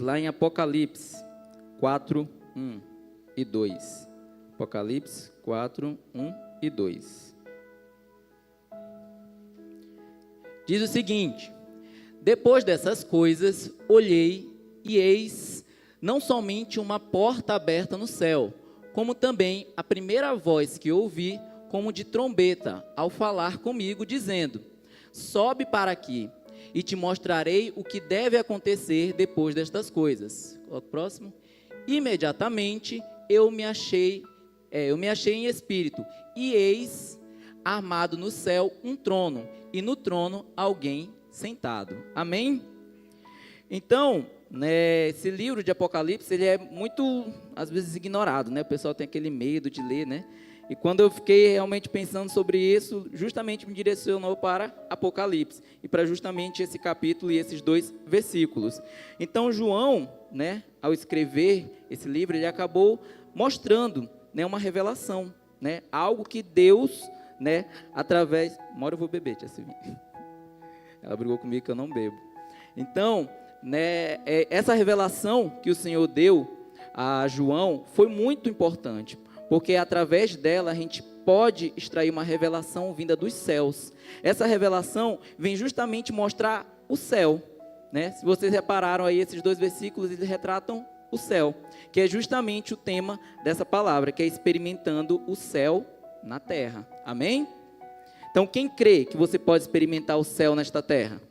Lá em Apocalipse 4, 1 e 2. Apocalipse 4, 1 e 2. Diz o seguinte: depois dessas coisas, olhei e eis não somente uma porta aberta no céu, como também a primeira voz que ouvi, como de trombeta, ao falar comigo, dizendo: sobe para aqui, e te mostrarei o que deve acontecer depois destas coisas. Coloca o próximo. Imediatamente eu me achei em espírito, e eis armado no céu um trono, e no trono alguém sentado. Amém? Então, né, esse livro de Apocalipse, ele é muito, às vezes, ignorado, né? O pessoal tem aquele medo de ler, né? E quando eu fiquei realmente pensando sobre isso, justamente me direcionou para Apocalipse, e para justamente esse capítulo e esses 2 versículos. Então, João, né, ao escrever esse livro, ele acabou mostrando, né, uma revelação, né? Algo que Deus, né, através... Uma hora eu vou beber, tia Silvinha. Ela brigou comigo que eu não bebo. Então, né, essa revelação que o Senhor deu a João foi muito importante, porque através dela a gente pode extrair uma revelação vinda dos céus. Essa revelação vem justamente mostrar o céu, né? Se vocês repararam aí, esses 2 versículos, eles retratam o céu, que é justamente o tema dessa palavra, que é experimentando o céu na terra. Amém? Então, quem crê que você pode experimentar o céu nesta terra?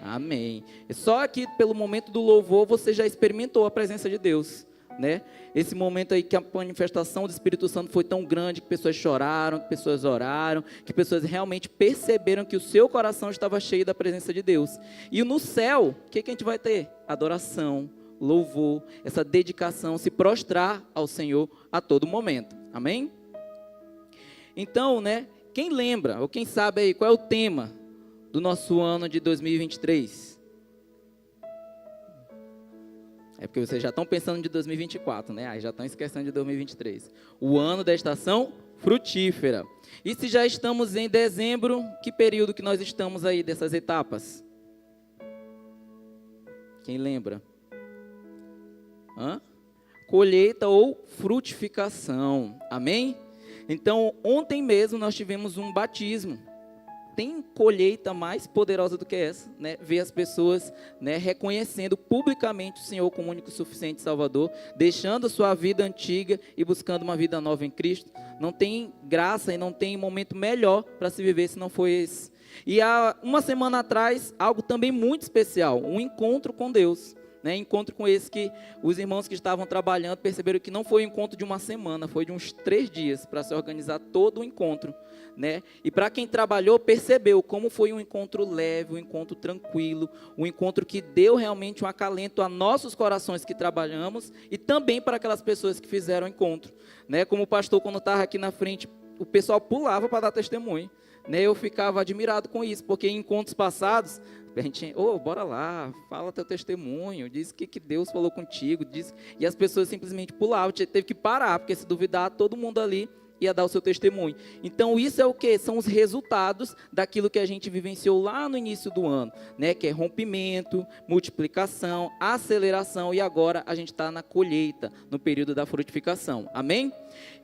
Amém. Só que pelo momento do louvor você já experimentou a presença de Deus, né? Esse momento aí que a manifestação do Espírito Santo foi tão grande, que pessoas choraram, que pessoas oraram, que pessoas realmente perceberam que o seu coração estava cheio da presença de Deus. E no céu, o que a gente vai ter? Adoração, louvor, essa dedicação, se prostrar ao Senhor a todo momento. Amém? Então, né, quem lembra, ou quem sabe aí, qual é o tema do nosso ano de 2023? É porque vocês já estão pensando de 2024, né? Aí já estão esquecendo de 2023. O ano da estação frutífera. E se já estamos em dezembro, que período que nós estamos aí dessas etapas? Quem lembra? Colheita ou frutificação. Amém? Então, ontem mesmo nós tivemos um batismo. Tem colheita mais poderosa do que essa, né? Ver as pessoas, né, reconhecendo publicamente o Senhor como único, suficiente Salvador, deixando a sua vida antiga e buscando uma vida nova em Cristo. Não tem graça e não tem momento melhor para se viver se não for esse. E há uma semana atrás, algo também muito especial, um encontro com Deus. Né, encontro com esse que os irmãos que estavam trabalhando perceberam que não foi um encontro de uma semana, foi de uns 3 dias para se organizar todo o encontro, né? E para quem trabalhou percebeu como foi um encontro leve, um encontro tranquilo, um encontro que deu realmente um acalento a nossos corações que trabalhamos e também para aquelas pessoas que fizeram o encontro, né? Como o pastor, quando estava aqui na frente, o pessoal pulava para dar testemunho, né? Eu ficava admirado com isso, porque em encontros passados a gente, bora lá, fala teu testemunho, diz o que Deus falou contigo, diz, e as pessoas simplesmente pulavam, teve que parar, porque se duvidar, todo mundo ali ia dar o seu testemunho. Então isso é o que? São os resultados daquilo que a gente vivenciou lá no início do ano, né? Que é rompimento, multiplicação, aceleração, e agora a gente está na colheita, no período da frutificação. Amém?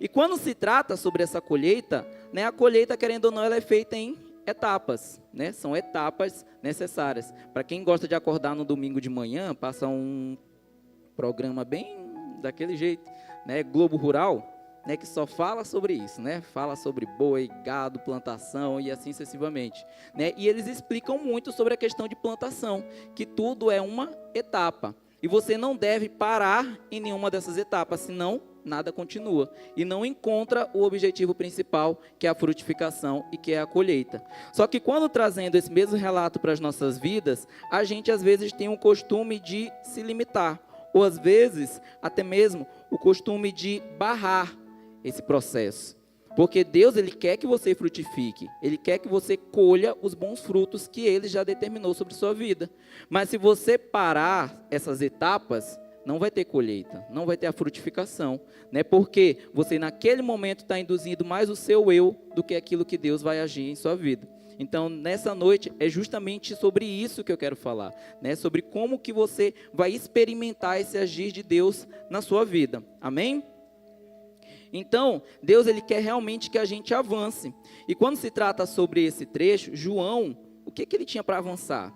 E quando se trata sobre essa colheita, né, a colheita, querendo ou não, ela é feita em etapas, né? São etapas necessárias. Para quem gosta de acordar no domingo de manhã, passa um programa bem daquele jeito, né? Globo Rural, né? Que só fala sobre isso, né? Fala sobre boi, gado, plantação e assim sucessivamente, né? E eles explicam muito sobre a questão de plantação, que tudo é uma etapa. E você não deve parar em nenhuma dessas etapas, senão nada continua. E não encontra o objetivo principal, que é a frutificação e que é a colheita. Só que quando trazendo esse mesmo relato para as nossas vidas, a gente às vezes tem um costume de se limitar. Ou às vezes, até mesmo, o costume de barrar esse processo. Porque Deus, Ele quer que você frutifique. Ele quer que você colha os bons frutos que Ele já determinou sobre sua vida. Mas se você parar essas etapas, não vai ter colheita, não vai ter a frutificação, né? Porque você naquele momento está induzindo mais o seu eu do que aquilo que Deus vai agir em sua vida. Então, nessa noite, é justamente sobre isso que eu quero falar, né? Sobre como que você vai experimentar esse agir de Deus na sua vida. Amém? Então, Deus ele quer realmente que a gente avance. E quando se trata sobre esse trecho, João, o que ele tinha para avançar?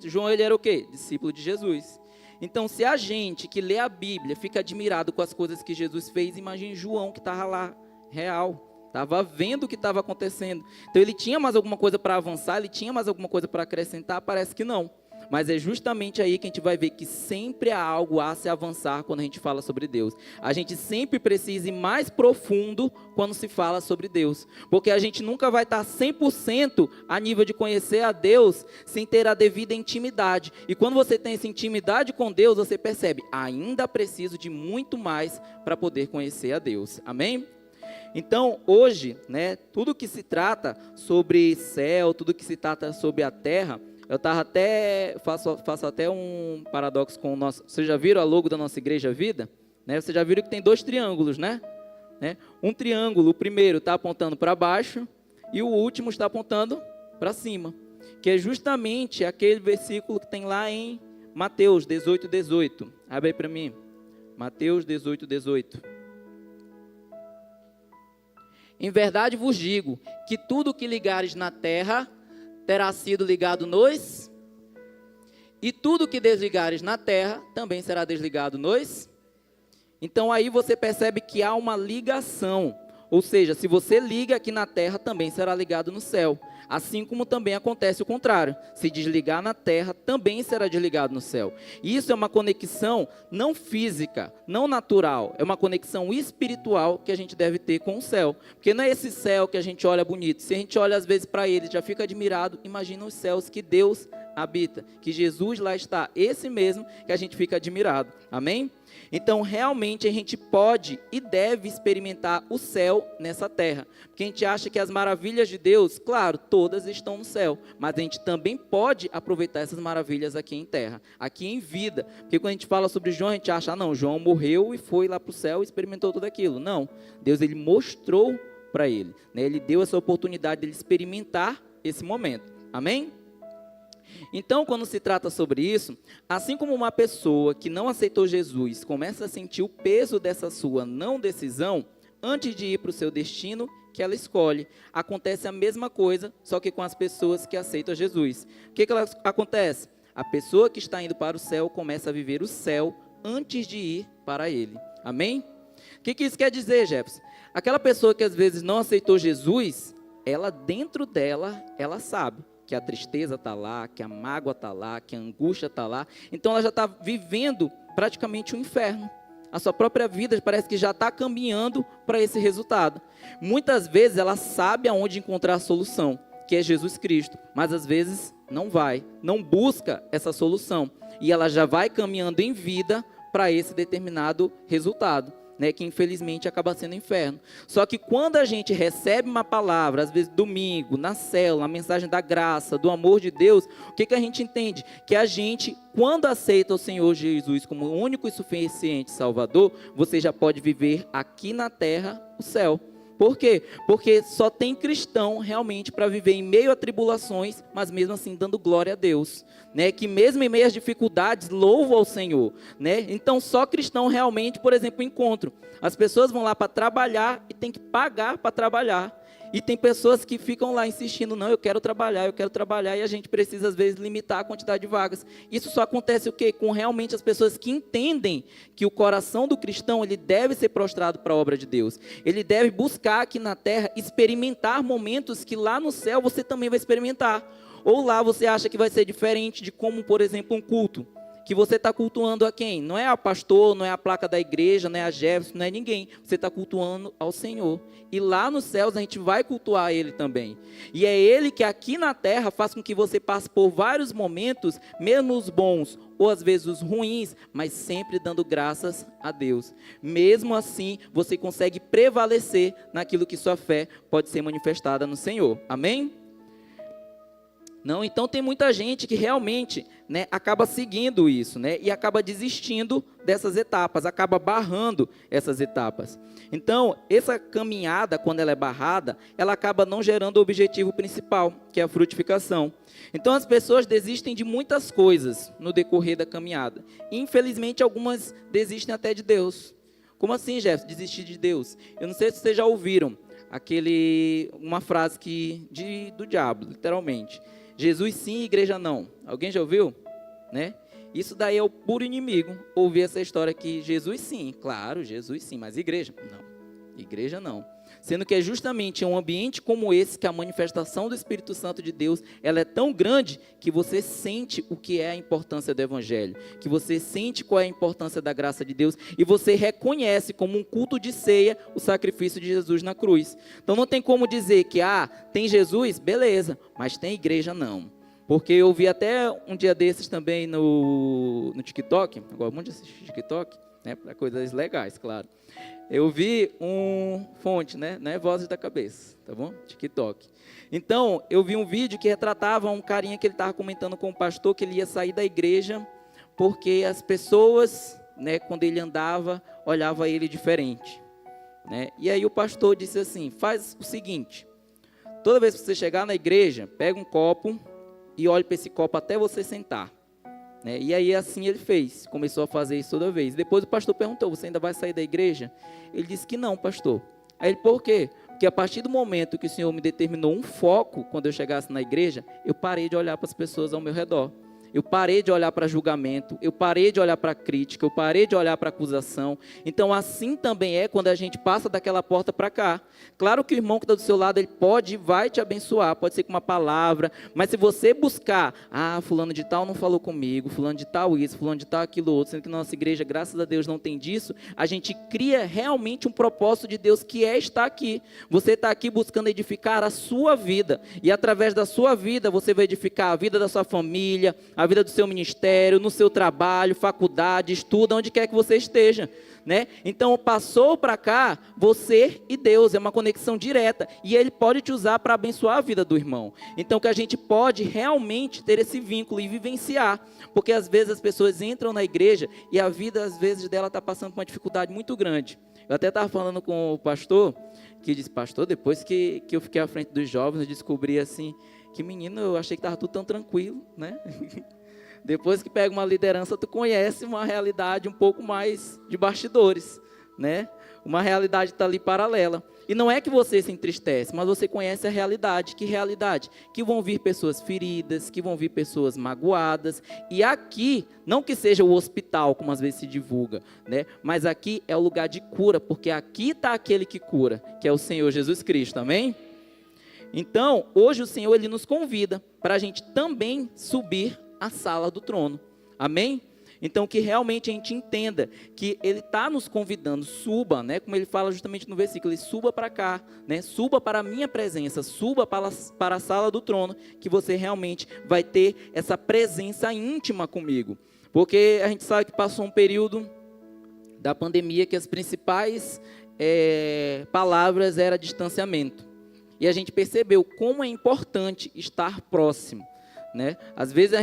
João ele era o quê? Discípulo de Jesus. Então, se a gente que lê a Bíblia fica admirado com as coisas que Jesus fez, imagine João que estava lá, real. Estava vendo o que estava acontecendo. Então ele tinha mais alguma coisa para avançar, ele tinha mais alguma coisa para acrescentar? Parece que não. Mas é justamente aí que a gente vai ver que sempre há algo a se avançar quando a gente fala sobre Deus. A gente sempre precisa ir mais profundo quando se fala sobre Deus. Porque a gente nunca vai estar 100% a nível de conhecer a Deus sem ter a devida intimidade. E quando você tem essa intimidade com Deus, você percebe, ainda preciso de muito mais para poder conhecer a Deus. Amém? Então, hoje, né, tudo que se trata sobre céu, tudo que se trata sobre a terra, eu faço até um paradoxo com o nosso... Vocês já viram a logo da nossa Igreja Vida? Né? Vocês já viram que tem 2 triângulos, né? Um triângulo, o primeiro está apontando para baixo e o último está apontando para cima. Que é justamente aquele versículo que tem lá em Mateus 18:18. Abre aí para mim. Mateus 18:18. Em verdade vos digo, que tudo que ligares na terra, terá sido ligado nos... E tudo que desligares na terra, também será desligado nos... Então aí você percebe que há uma ligação. Ou seja, se você liga aqui na terra, também será ligado no céu. Assim como também acontece o contrário. Se desligar na terra, também será desligado no céu. E isso é uma conexão não física, não natural. É uma conexão espiritual que a gente deve ter com o céu. Porque não é esse céu que a gente olha bonito. Se a gente olha às vezes para ele, já fica admirado. Imagina os céus que Deus habita. Que Jesus lá está. Esse mesmo que a gente fica admirado. Amém? Então, realmente, a gente pode e deve experimentar o céu nessa terra. Porque a gente acha que as maravilhas de Deus, claro, todas estão no céu. Mas a gente também pode aproveitar essas maravilhas aqui em terra, aqui em vida. Porque quando a gente fala sobre João, a gente acha, não, João morreu e foi lá para o céu e experimentou tudo aquilo. Não, Deus ele mostrou para ele, né? Ele deu essa oportunidade de ele experimentar esse momento. Amém? Então, quando se trata sobre isso, assim como uma pessoa que não aceitou Jesus começa a sentir o peso dessa sua não decisão, antes de ir para o seu destino que ela escolhe, acontece a mesma coisa, só que com as pessoas que aceitam Jesus. O que acontece? A pessoa que está indo para o céu começa a viver o céu antes de ir para ele. Amém? O que isso quer dizer, Jefferson? Aquela pessoa que às vezes não aceitou Jesus, ela dentro dela, ela sabe que a tristeza está lá, que a mágoa está lá, que a angústia está lá. Então ela já está vivendo praticamente um inferno. A sua própria vida parece que já está caminhando para esse resultado. Muitas vezes ela sabe aonde encontrar a solução, que é Jesus Cristo. Mas às vezes não vai, não busca essa solução. E ela já vai caminhando em vida para esse determinado resultado, né, que infelizmente acaba sendo inferno. Só que quando a gente recebe uma palavra, às vezes domingo, na célula, a mensagem da graça, do amor de Deus, o que a gente entende? Que a gente, quando aceita o Senhor Jesus como o único e suficiente Salvador, você já pode viver aqui na terra o céu. Por quê? Porque só tem cristão realmente para viver em meio a tribulações, mas mesmo assim dando glória a Deus, né? Que mesmo em meio às dificuldades, louva ao Senhor, né? Então só cristão realmente, por exemplo, encontro. As pessoas vão lá para trabalhar e tem que pagar para trabalhar. E tem pessoas que ficam lá insistindo, não, eu quero trabalhar, e a gente precisa às vezes limitar a quantidade de vagas. Isso só acontece o quê? Com realmente as pessoas que entendem que o coração do cristão, ele deve ser prostrado para a obra de Deus. Ele deve buscar aqui na terra, experimentar momentos que lá no céu você também vai experimentar. Ou lá você acha que vai ser diferente de como, por exemplo, um culto. Que você está cultuando a quem? Não é a pastor, não é a placa da igreja, não é a Jefferson, não é ninguém. Você está cultuando ao Senhor. E lá nos céus a gente vai cultuar Ele também. E é Ele que aqui na terra faz com que você passe por vários momentos, mesmo os bons ou às vezes os ruins, mas sempre dando graças a Deus. Mesmo assim, você consegue prevalecer naquilo que sua fé pode ser manifestada no Senhor. Amém? Não, então tem muita gente que realmente, né, acaba seguindo isso, né, e acaba desistindo dessas etapas, acaba barrando essas etapas. Então, essa caminhada, quando ela é barrada, ela acaba não gerando o objetivo principal, que é a frutificação. Então, as pessoas desistem de muitas coisas no decorrer da caminhada. Infelizmente, algumas desistem até de Deus. Como assim, Jefferson, desistir de Deus? Eu não sei se vocês já ouviram uma frase do diabo, literalmente. Jesus sim, igreja não. Alguém já ouviu? Né? Isso daí é o puro inimigo. Ouvir essa história que Jesus sim, claro, Jesus sim, mas igreja? Não, igreja não. Sendo que é justamente em um ambiente como esse que a manifestação do Espírito Santo de Deus, ela é tão grande que você sente o que é a importância do Evangelho, que você sente qual é a importância da graça de Deus e você reconhece como um culto de ceia o sacrifício de Jesus na cruz. Então não tem como dizer que, tem Jesus, beleza, mas tem igreja não. Porque eu vi até um dia desses também no TikTok, agora muito assistir TikTok, né, para coisas legais, claro. Eu vi fonte, né? Não é Vozes da Cabeça, tá bom? TikTok. Então, eu vi um vídeo que retratava um carinha que ele estava comentando com o pastor que ele ia sair da igreja porque as pessoas, né, quando ele andava, olhavam ele diferente, né? E aí o pastor disse assim, faz o seguinte, toda vez que você chegar na igreja, pega um copo e olhe para esse copo até você sentar. Né? E aí assim ele fez, começou a fazer isso toda vez. Depois o pastor perguntou, você ainda vai sair da igreja? Ele disse que não, pastor. Aí ele, por quê? Porque a partir do momento que o Senhor me determinou um foco, quando eu chegasse na igreja, eu parei de olhar para as pessoas ao meu redor. Eu parei de olhar para julgamento, eu parei de olhar para crítica, eu parei de olhar para acusação. Então assim também é quando a gente passa daquela porta para cá. Claro que o irmão que está do seu lado, ele pode e vai te abençoar, pode ser com uma palavra, mas se você buscar, fulano de tal não falou comigo, fulano de tal isso, fulano de tal aquilo outro, sendo que na nossa igreja, graças a Deus, não tem disso, a gente cria realmente um propósito de Deus que é estar aqui. Você está aqui buscando edificar a sua vida, e através da sua vida, você vai edificar a vida da sua família, a vida do seu ministério, no seu trabalho, faculdade, estudo, onde quer que você esteja, né? Então, passou para cá, você e Deus, é uma conexão direta, e Ele pode te usar para abençoar a vida do irmão. Então, que a gente pode realmente ter esse vínculo e vivenciar, porque às vezes as pessoas entram na igreja e a vida, às vezes, dela está passando por uma dificuldade muito grande. Eu até estava falando com o pastor, que disse, pastor, depois que eu fiquei à frente dos jovens, eu descobri assim, que menino, eu achei que estava tudo tão tranquilo, né? Depois que pega uma liderança, tu conhece uma realidade um pouco mais de bastidores, né? Uma realidade está ali paralela. E não é que você se entristece, mas você conhece a realidade. Que realidade? Que vão vir pessoas feridas, que vão vir pessoas magoadas. E aqui, não que seja o hospital, como às vezes se divulga, né? Mas aqui é o lugar de cura, porque aqui está aquele que cura, que é o Senhor Jesus Cristo, amém? Então, hoje o Senhor, Ele nos convida para a gente também subir à sala do trono, amém? Então, que realmente a gente entenda que Ele está nos convidando, suba, né? Como Ele fala justamente no versículo, Ele suba para cá, né? Suba para a minha presença, suba para a sala do trono, que você realmente vai ter essa presença íntima comigo. Porque a gente sabe que passou um período da pandemia que as principais palavras eram distanciamento. E a gente percebeu como é importante estar próximo, né? Às vezes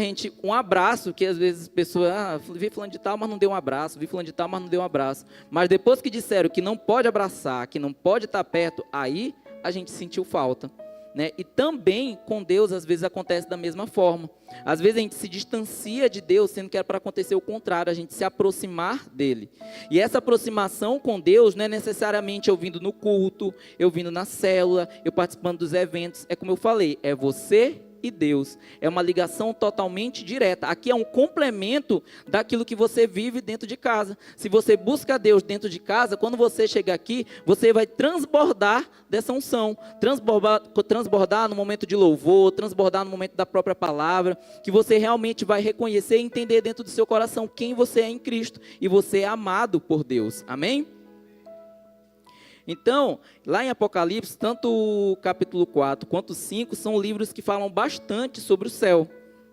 um abraço, que às vezes as pessoas, vi fulano de tal, mas não deu um abraço, vi fulano de tal, mas não deu um abraço. Mas depois que disseram que não pode abraçar, que não pode estar perto, aí a gente sentiu falta, né? E também com Deus às vezes acontece da mesma forma. Às vezes a gente se distancia de Deus, sendo que era para acontecer o contrário, a gente se aproximar dele. E essa aproximação com Deus não é necessariamente eu vindo no culto, eu vindo na célula, eu participando dos eventos. É como eu falei, é você e Deus. É uma ligação totalmente direta. Aqui é um complemento daquilo que você vive dentro de casa. Se você busca Deus dentro de casa, quando você chega aqui, você vai transbordar dessa unção. Transbordar no momento de louvor, transbordar no momento da própria palavra, que você realmente vai reconhecer e entender dentro do seu coração quem você é em Cristo. E você é amado por Deus. Amém? Então, lá em Apocalipse, tanto o capítulo 4 quanto o 5 são livros que falam bastante sobre o céu.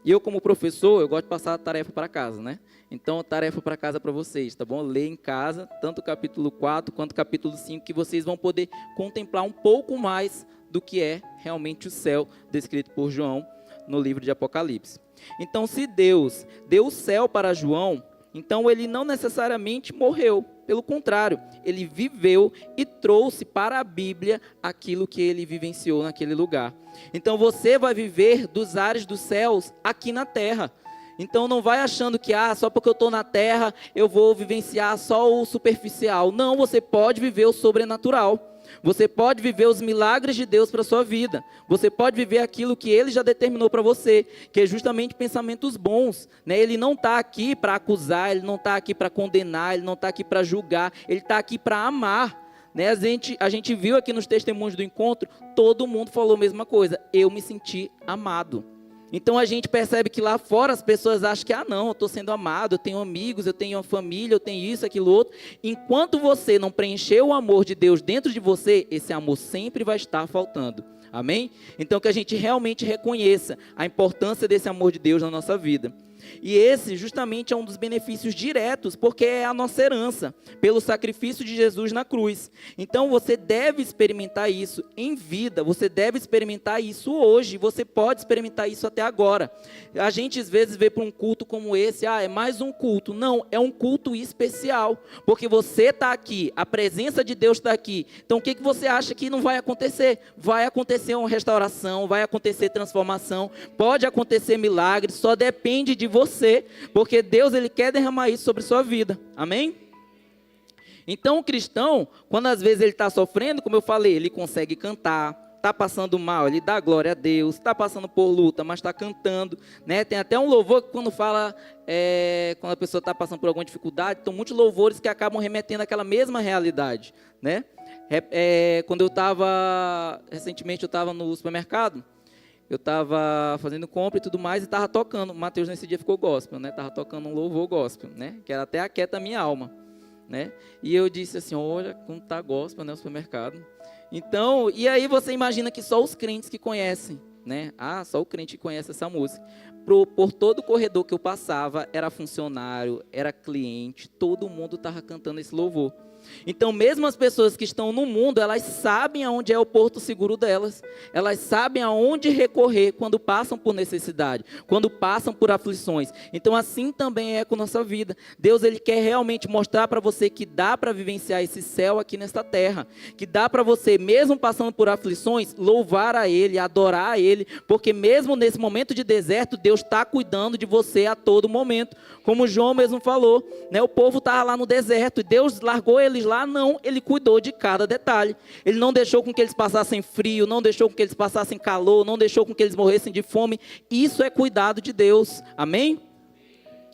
E eu, como professor, eu gosto de passar a tarefa para casa, né? Então, tarefa para casa para vocês, tá bom? Lê em casa, tanto o capítulo 4 quanto o capítulo 5, que vocês vão poder contemplar um pouco mais do que é realmente o céu, descrito por João no livro de Apocalipse. Então, se Deus deu o céu para João, então ele não necessariamente morreu. Pelo contrário, ele viveu e trouxe para a Bíblia aquilo que ele vivenciou naquele lugar. Então você vai viver dos ares dos céus aqui na terra. Então não vai achando que só porque eu estou na terra eu vou vivenciar só o superficial. Não, você pode viver o sobrenatural. Você pode viver os milagres de Deus para a sua vida. Você pode viver aquilo que Ele já determinou para você, que é justamente pensamentos bons, né? Ele não está aqui para acusar, Ele não está aqui para condenar, Ele não está aqui para julgar, Ele está aqui para amar, né? A gente viu aqui nos testemunhos do encontro, todo mundo falou a mesma coisa, eu me senti amado. Então a gente percebe que lá fora as pessoas acham que, não, eu estou sendo amado, eu tenho amigos, eu tenho uma família, eu tenho isso, aquilo, outro. Enquanto você não preencher o amor de Deus dentro de você, esse amor sempre vai estar faltando. Amém? Então que a gente realmente reconheça a importância desse amor de Deus na nossa vida. E esse justamente é um dos benefícios diretos, porque é a nossa herança, pelo sacrifício de Jesus na cruz. Então você deve experimentar isso em vida, você deve experimentar isso hoje, você pode experimentar isso até agora. A gente às vezes vê para um culto como esse, é mais um culto. Não, é um culto especial, porque você está aqui, a presença de Deus está aqui. Então o que você acha que não vai acontecer? Vai acontecer uma restauração, vai acontecer transformação, pode acontecer milagres, só depende de você, porque Deus ele quer derramar isso sobre sua vida, amém? Então o cristão, quando às vezes ele está sofrendo, como eu falei, ele consegue cantar, está passando mal, ele dá glória a Deus, está passando por luta, mas está cantando, né? Tem até um louvor que quando fala, quando a pessoa está passando por alguma dificuldade, tem muitos louvores que acabam remetendo àquela mesma realidade, né? Quando recentemente eu estava no supermercado, eu estava fazendo compra e tudo mais, e estava tocando, o Mateus nesse dia ficou gospel, né? Estava tocando um louvor gospel, né? Que era até aquieta a minha alma, né? E eu disse assim, olha como está gospel, né? O supermercado. Então, e aí você imagina que só os crentes que conhecem, né? Só o crente que conhece essa música. Por todo o corredor que eu passava, era funcionário, era cliente, todo mundo estava cantando esse louvor. Então, mesmo as pessoas que estão no mundo, elas sabem aonde é o porto seguro delas. Elas sabem aonde recorrer quando passam por necessidade, quando passam por aflições. Então, assim também é com a nossa vida. Deus, ele quer realmente mostrar para você que dá para vivenciar esse céu aqui nesta terra. Que dá para você, mesmo passando por aflições, louvar a Ele, adorar a Ele. Porque mesmo nesse momento de deserto, Deus está cuidando de você a todo momento. Como João mesmo falou, né? O povo estava lá no deserto e Deus largou eles lá, não, Ele cuidou de cada detalhe. Ele não deixou com que eles passassem frio, não deixou com que eles passassem calor, não deixou com que eles morressem de fome. Isso é cuidado de Deus, amém?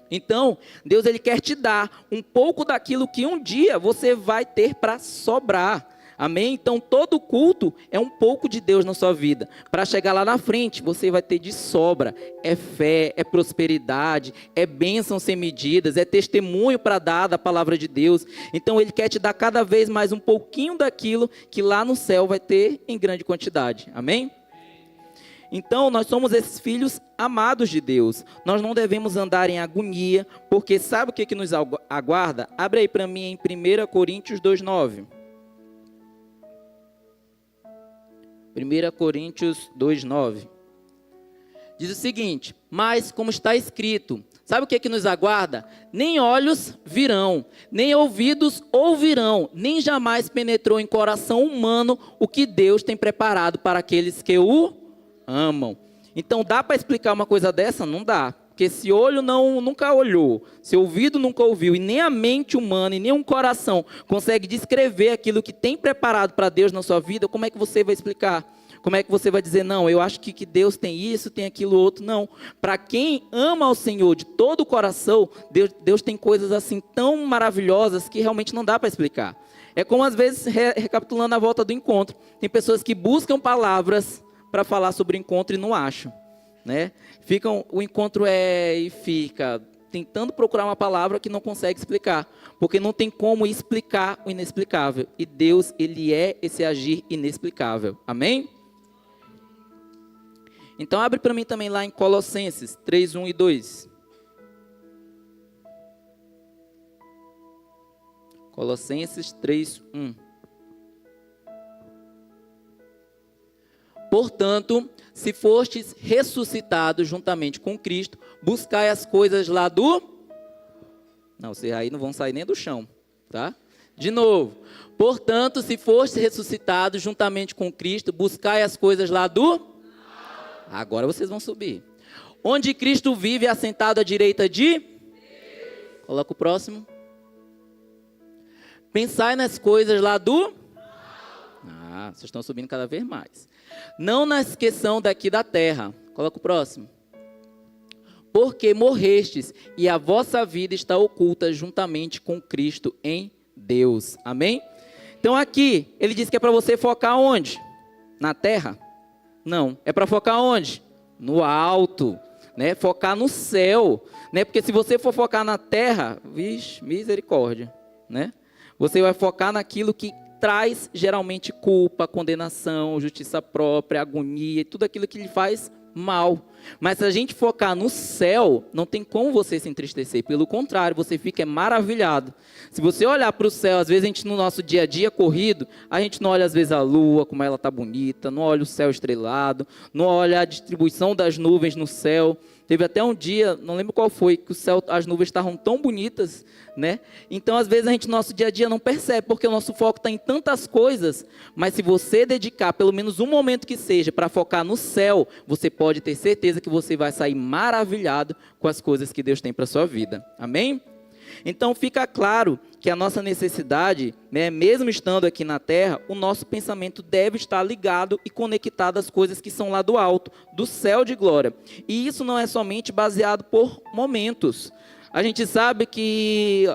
Então, Deus ele quer te dar um pouco daquilo que um dia você vai ter para sobrar. Amém? Então, todo culto é um pouco de Deus na sua vida. Para chegar lá na frente, você vai ter de sobra. É fé, é prosperidade, é bênção sem medidas, é testemunho para dar da palavra de Deus. Então, Ele quer te dar cada vez mais um pouquinho daquilo que lá no céu vai ter em grande quantidade. Amém? Então, nós somos esses filhos amados de Deus. Nós não devemos andar em agonia, porque sabe o que nos aguarda? Abre aí para mim em 1 Coríntios 2,9. 1 Coríntios 2,9. Diz o seguinte: mas como está escrito, sabe o que nos aguarda? Nem olhos virão, nem ouvidos ouvirão, nem jamais penetrou em coração humano o que Deus tem preparado para aqueles que o amam. Então dá para explicar uma coisa dessa? Não dá. Porque esse olho nunca olhou, seu ouvido nunca ouviu, e nem a mente humana, e nem um coração consegue descrever aquilo que tem preparado para Deus na sua vida. Como é que você vai explicar? Como é que você vai dizer, não, eu acho que Deus tem isso, tem aquilo outro? Não. Para quem ama ao Senhor de todo o coração, Deus tem coisas assim tão maravilhosas que realmente não dá para explicar. É como às vezes, recapitulando a volta do encontro, tem pessoas que buscam palavras para falar sobre o encontro e não acham. Né? O encontro fica tentando procurar uma palavra que não consegue explicar, porque não tem como explicar o inexplicável, e Deus, ele é esse agir inexplicável, amém? Então abre para mim também lá em Colossenses 3, 1 e 2. Colossenses 3, 1. Portanto, se fostes ressuscitados juntamente com Cristo, buscai as coisas lá do... Não, vocês aí não vão sair nem do chão, tá? De novo. Portanto, se fostes ressuscitados juntamente com Cristo, buscai as coisas lá do... Agora vocês vão subir. Onde Cristo vive assentado à direita de... Coloca o próximo. Pensai nas coisas lá do... vocês estão subindo cada vez mais. Não na questão daqui da terra. Coloca o próximo. Porque morrestes e a vossa vida está oculta juntamente com Cristo em Deus. Amém? Então aqui, ele diz que é para você focar onde? Na terra? Não. É para focar onde? No alto. Né? Focar no céu. Né? Porque se você for focar na terra, vixe, misericórdia. Né? Você vai focar naquilo que traz geralmente culpa, condenação, justiça própria, agonia, tudo aquilo que lhe faz mal. Mas se a gente focar no céu, não tem como você se entristecer. Pelo contrário, você fica maravilhado. Se você olhar para o céu, às vezes a gente no nosso dia a dia corrido, a gente não olha às vezes a lua, como ela está bonita, não olha o céu estrelado, não olha a distribuição das nuvens no céu. Teve até um dia, não lembro qual foi, que o céu, as nuvens estavam tão bonitas, né? Então, às vezes, a gente no nosso dia a dia não percebe, porque o nosso foco está em tantas coisas, mas se você dedicar pelo menos um momento que seja para focar no céu, você pode ter certeza que você vai sair maravilhado com as coisas que Deus tem para a sua vida. Amém? Então, fica claro que a nossa necessidade, né, mesmo estando aqui na terra, o nosso pensamento deve estar ligado e conectado às coisas que são lá do alto, do céu de glória. E isso não é somente baseado por momentos. A gente sabe que,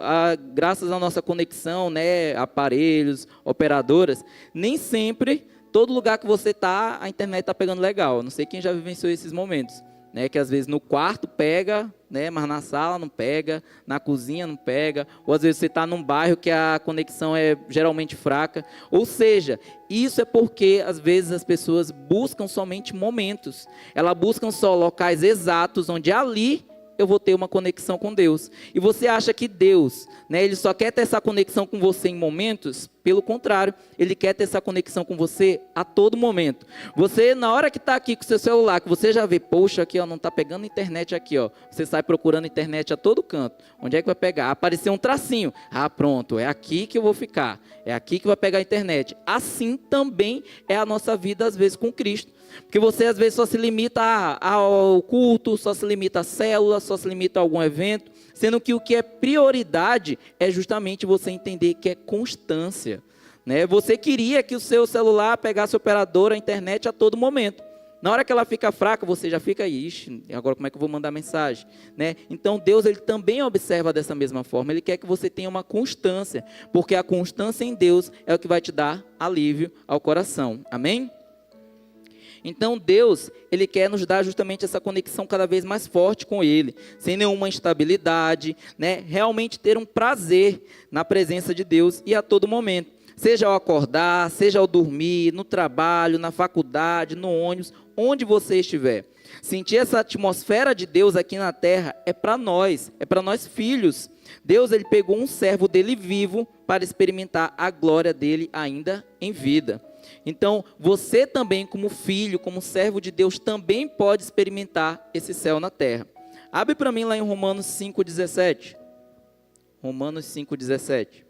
graças à nossa conexão, né, aparelhos, operadoras, nem sempre, todo lugar que você está, a internet está pegando legal. Não sei quem já vivenciou esses momentos. Né, que às vezes no quarto pega, né, mas na sala não pega, na cozinha não pega, ou às vezes você está num bairro que a conexão é geralmente fraca. Ou seja, isso é porque às vezes as pessoas buscam somente momentos, elas buscam só locais exatos onde ali eu vou ter uma conexão com Deus. E você acha que Deus, né, ele só quer ter essa conexão com você em momentos? Pelo contrário, ele quer ter essa conexão com você a todo momento. Você, na hora que está aqui com o seu celular, que você já vê, poxa, aqui ó, não está pegando internet aqui, ó. Você sai procurando internet a todo canto. Onde é que vai pegar? Apareceu um tracinho. Ah, pronto, é aqui que eu vou ficar. É aqui que vai pegar a internet. Assim também é a nossa vida, às vezes, com Cristo. Porque você, às vezes, só se limita ao culto, só se limita à célula, só se limita a algum evento. Sendo que o que é prioridade é justamente você entender que é constância. Né? Você queria que o seu celular pegasse operadora, a internet a todo momento. Na hora que ela fica fraca, você já fica, ixi, agora como é que eu vou mandar mensagem? Né? Então Deus, ele também observa dessa mesma forma. Ele quer que você tenha uma constância, porque a constância em Deus é o que vai te dar alívio ao coração. Amém? Então Deus, ele quer nos dar justamente essa conexão cada vez mais forte com Ele, sem nenhuma instabilidade, né? Realmente ter um prazer na presença de Deus e a todo momento. Seja ao acordar, seja ao dormir, no trabalho, na faculdade, no ônibus, onde você estiver. Sentir essa atmosfera de Deus aqui na terra é para nós filhos. Deus, ele pegou um servo dele vivo para experimentar a glória dele ainda em vida. Então, você também, como filho, como servo de Deus, também pode experimentar esse céu na terra. Abre para mim lá em Romanos 5,17. Romanos 5,17.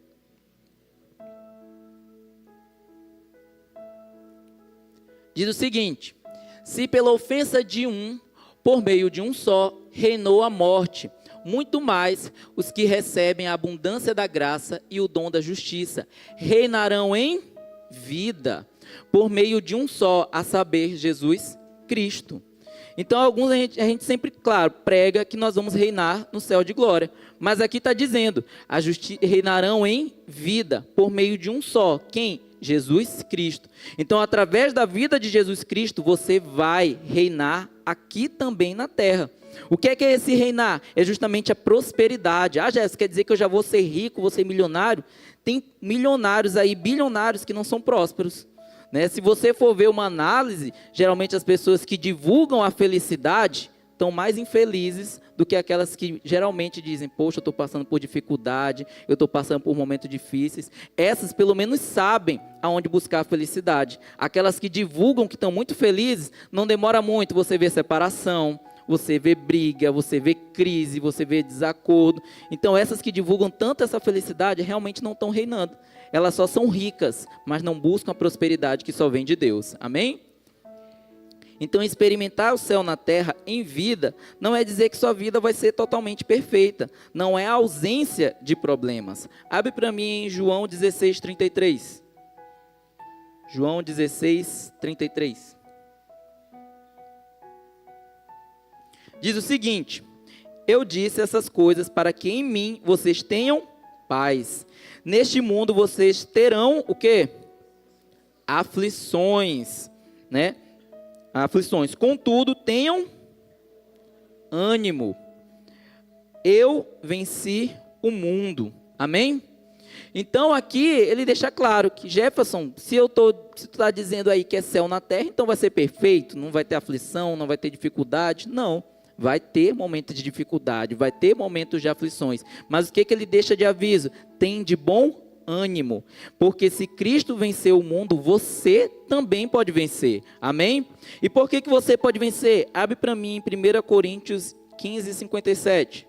Diz o seguinte: se pela ofensa de um, por meio de um só, reinou a morte, muito mais os que recebem a abundância da graça e o dom da justiça reinarão em vida, por meio de um só, a saber, Jesus Cristo. Então, alguns a gente sempre, claro, prega que nós vamos reinar no céu de glória. Mas aqui está dizendo, reinarão em vida, por meio de um só. Quem? Jesus Cristo. Então, através da vida de Jesus Cristo, você vai reinar aqui também na terra. O que é esse reinar? É justamente a prosperidade. Ah, Jéssica, quer dizer que eu já vou ser rico, vou ser milionário? Tem milionários aí, bilionários que não são prósperos. Né? Se você for ver uma análise, geralmente as pessoas que divulgam a felicidade estão mais infelizes do que aquelas que geralmente dizem, poxa, eu estou passando por dificuldade, eu estou passando por momentos difíceis. Essas pelo menos sabem aonde buscar a felicidade. Aquelas que divulgam que estão muito felizes, não demora muito, você vê separação, você vê briga, você vê crise, você vê desacordo. Então essas que divulgam tanto essa felicidade realmente não estão reinando. Elas só são ricas, mas não buscam a prosperidade que só vem de Deus. Amém? Então experimentar o céu na terra em vida não é dizer que sua vida vai ser totalmente perfeita. Não é a ausência de problemas. Abre para mim em João 16:33. João 16:33. Diz o seguinte: eu disse essas coisas para que em mim vocês tenham paz. Neste mundo vocês terão o quê? Aflições, né? Aflições. Contudo, tenham ânimo. Eu venci o mundo. Amém? Então aqui ele deixa claro que, Jefferson, se tu está dizendo aí que é céu na terra, então vai ser perfeito, não vai ter aflição, não vai ter dificuldade. Não. Vai ter momentos de dificuldade, vai ter momentos de aflições. Mas o que ele deixa de aviso? Tem de bom ânimo. Porque se Cristo venceu o mundo, você também pode vencer. Amém? E por que você pode vencer? Abre para mim em 1 Coríntios 15:57.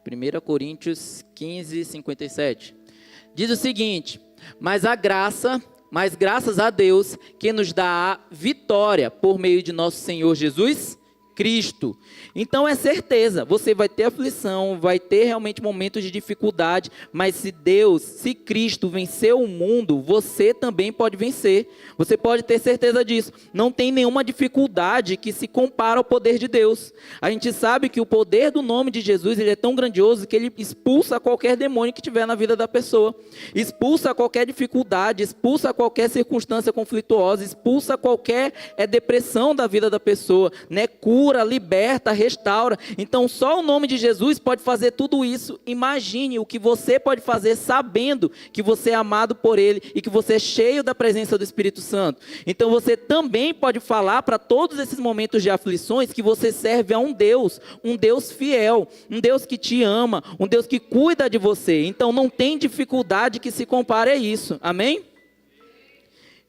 1 Coríntios 15:57. Diz o seguinte: mas graças a Deus que nos dá a vitória por meio de nosso Senhor Jesus Cristo. Então é certeza, você vai ter aflição, vai ter realmente momentos de dificuldade, mas se Cristo venceu o mundo, você também pode vencer. Você pode ter certeza disso. Não tem nenhuma dificuldade que se compara ao poder de Deus. A gente sabe que o poder do nome de Jesus, ele é tão grandioso que ele expulsa qualquer demônio que tiver na vida da pessoa. Expulsa qualquer dificuldade, expulsa qualquer circunstância conflituosa, expulsa qualquer depressão da vida da pessoa, né? Cura, liberta, restaura. Então só o nome de Jesus pode fazer tudo isso. Imagine o que você pode fazer sabendo que você é amado por Ele e que você é cheio da presença do Espírito Santo. Então você também pode falar para todos esses momentos de aflições que você serve a um Deus fiel, um Deus que te ama, um Deus que cuida de você. Então não tem dificuldade que se compare a isso. Amém?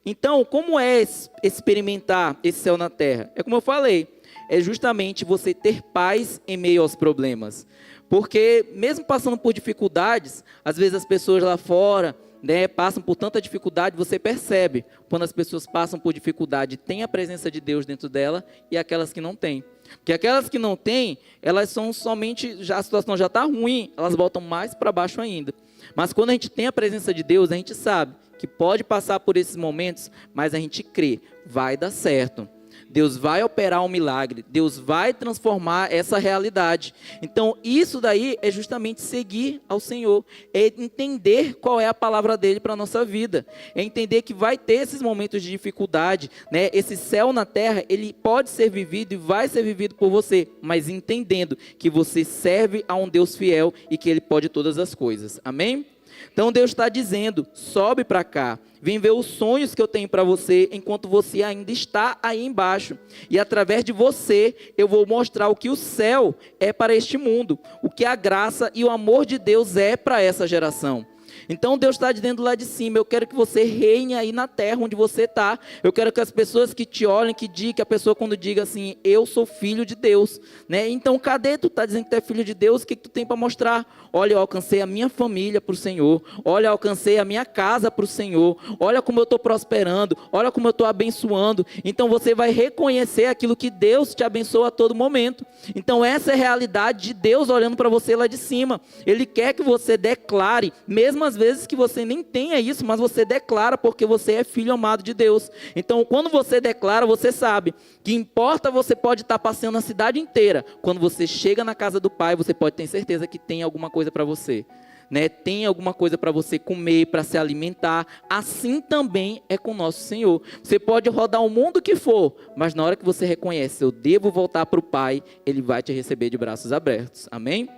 Então, como é experimentar esse céu na terra? É como eu falei, é justamente você ter paz em meio aos problemas. Porque mesmo passando por dificuldades, às vezes as pessoas lá fora, né, passam por tanta dificuldade, você percebe quando as pessoas passam por dificuldade, tem a presença de Deus dentro dela, e aquelas que não têm. Porque aquelas que não têm, elas são somente, a situação já está ruim, elas voltam mais para baixo ainda. Mas quando a gente tem a presença de Deus, a gente sabe que pode passar por esses momentos, mas a gente crê, vai dar certo. Deus vai operar um milagre, Deus vai transformar essa realidade. Então isso daí é justamente seguir ao Senhor, é entender qual é a palavra dele para a nossa vida, é entender que vai ter esses momentos de dificuldade, né? Esse céu na terra, ele pode ser vivido e vai ser vivido por você, mas entendendo que você serve a um Deus fiel e que ele pode todas as coisas. Amém? Então Deus está dizendo, sobe para cá, vem ver os sonhos que eu tenho para você, enquanto você ainda está aí embaixo, e através de você, eu vou mostrar o que o céu é para este mundo, o que a graça e o amor de Deus é para essa geração. Então Deus está dizendo lá de cima, eu quero que você reine aí na terra onde você está. Eu quero que as pessoas que te olhem, que digam, que a pessoa quando diga assim, eu sou filho de Deus, né? Então cadê tu está dizendo que tu é filho de Deus? O que tu tem para mostrar? Olha, eu alcancei a minha família para o Senhor. Olha, eu alcancei a minha casa para o Senhor. Olha como eu estou prosperando. Olha como eu estou abençoando. Então você vai reconhecer aquilo que Deus te abençoa a todo momento. Então essa é a realidade de Deus olhando para você lá de cima. Ele quer que você declare, mesmo às vezes que você nem tenha isso, mas você declara porque você é filho amado de Deus. Então quando você declara, você sabe que importa, você pode estar passeando a cidade inteira. Quando você chega na casa do Pai, você pode ter certeza que tem alguma coisa para você, né? Tem alguma coisa para você comer, para se alimentar. Assim também é com o nosso Senhor. Você pode rodar o mundo que for, mas na hora que você reconhece, eu devo voltar para o Pai, Ele vai te receber de braços abertos. Amém?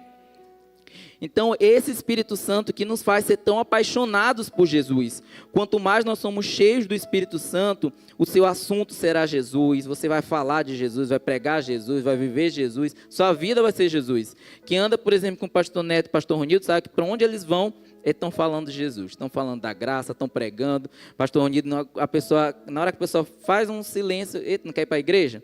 Então, esse Espírito Santo que nos faz ser tão apaixonados por Jesus. Quanto mais nós somos cheios do Espírito Santo, o seu assunto será Jesus, você vai falar de Jesus, vai pregar Jesus, vai viver Jesus, sua vida vai ser Jesus. Quem anda, por exemplo, com o pastor Neto e o pastor Ronildo, sabe que para onde eles vão, eles estão falando de Jesus, estão falando da graça, estão pregando. Pastor Ronildo, na hora que a pessoa faz um silêncio, ele não quer ir para a igreja?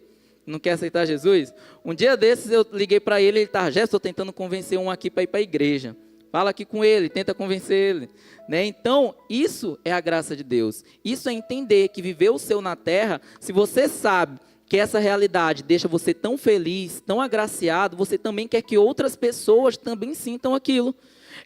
Não quer aceitar Jesus? Um dia desses eu liguei para ele, ele está, já estou tentando convencer um aqui para ir para a igreja. Fala aqui com ele, tenta convencer ele. Né? Então, isso é a graça de Deus. Isso é entender que viver o seu na terra, se você sabe que essa realidade deixa você tão feliz, tão agraciado, você também quer que outras pessoas também sintam aquilo.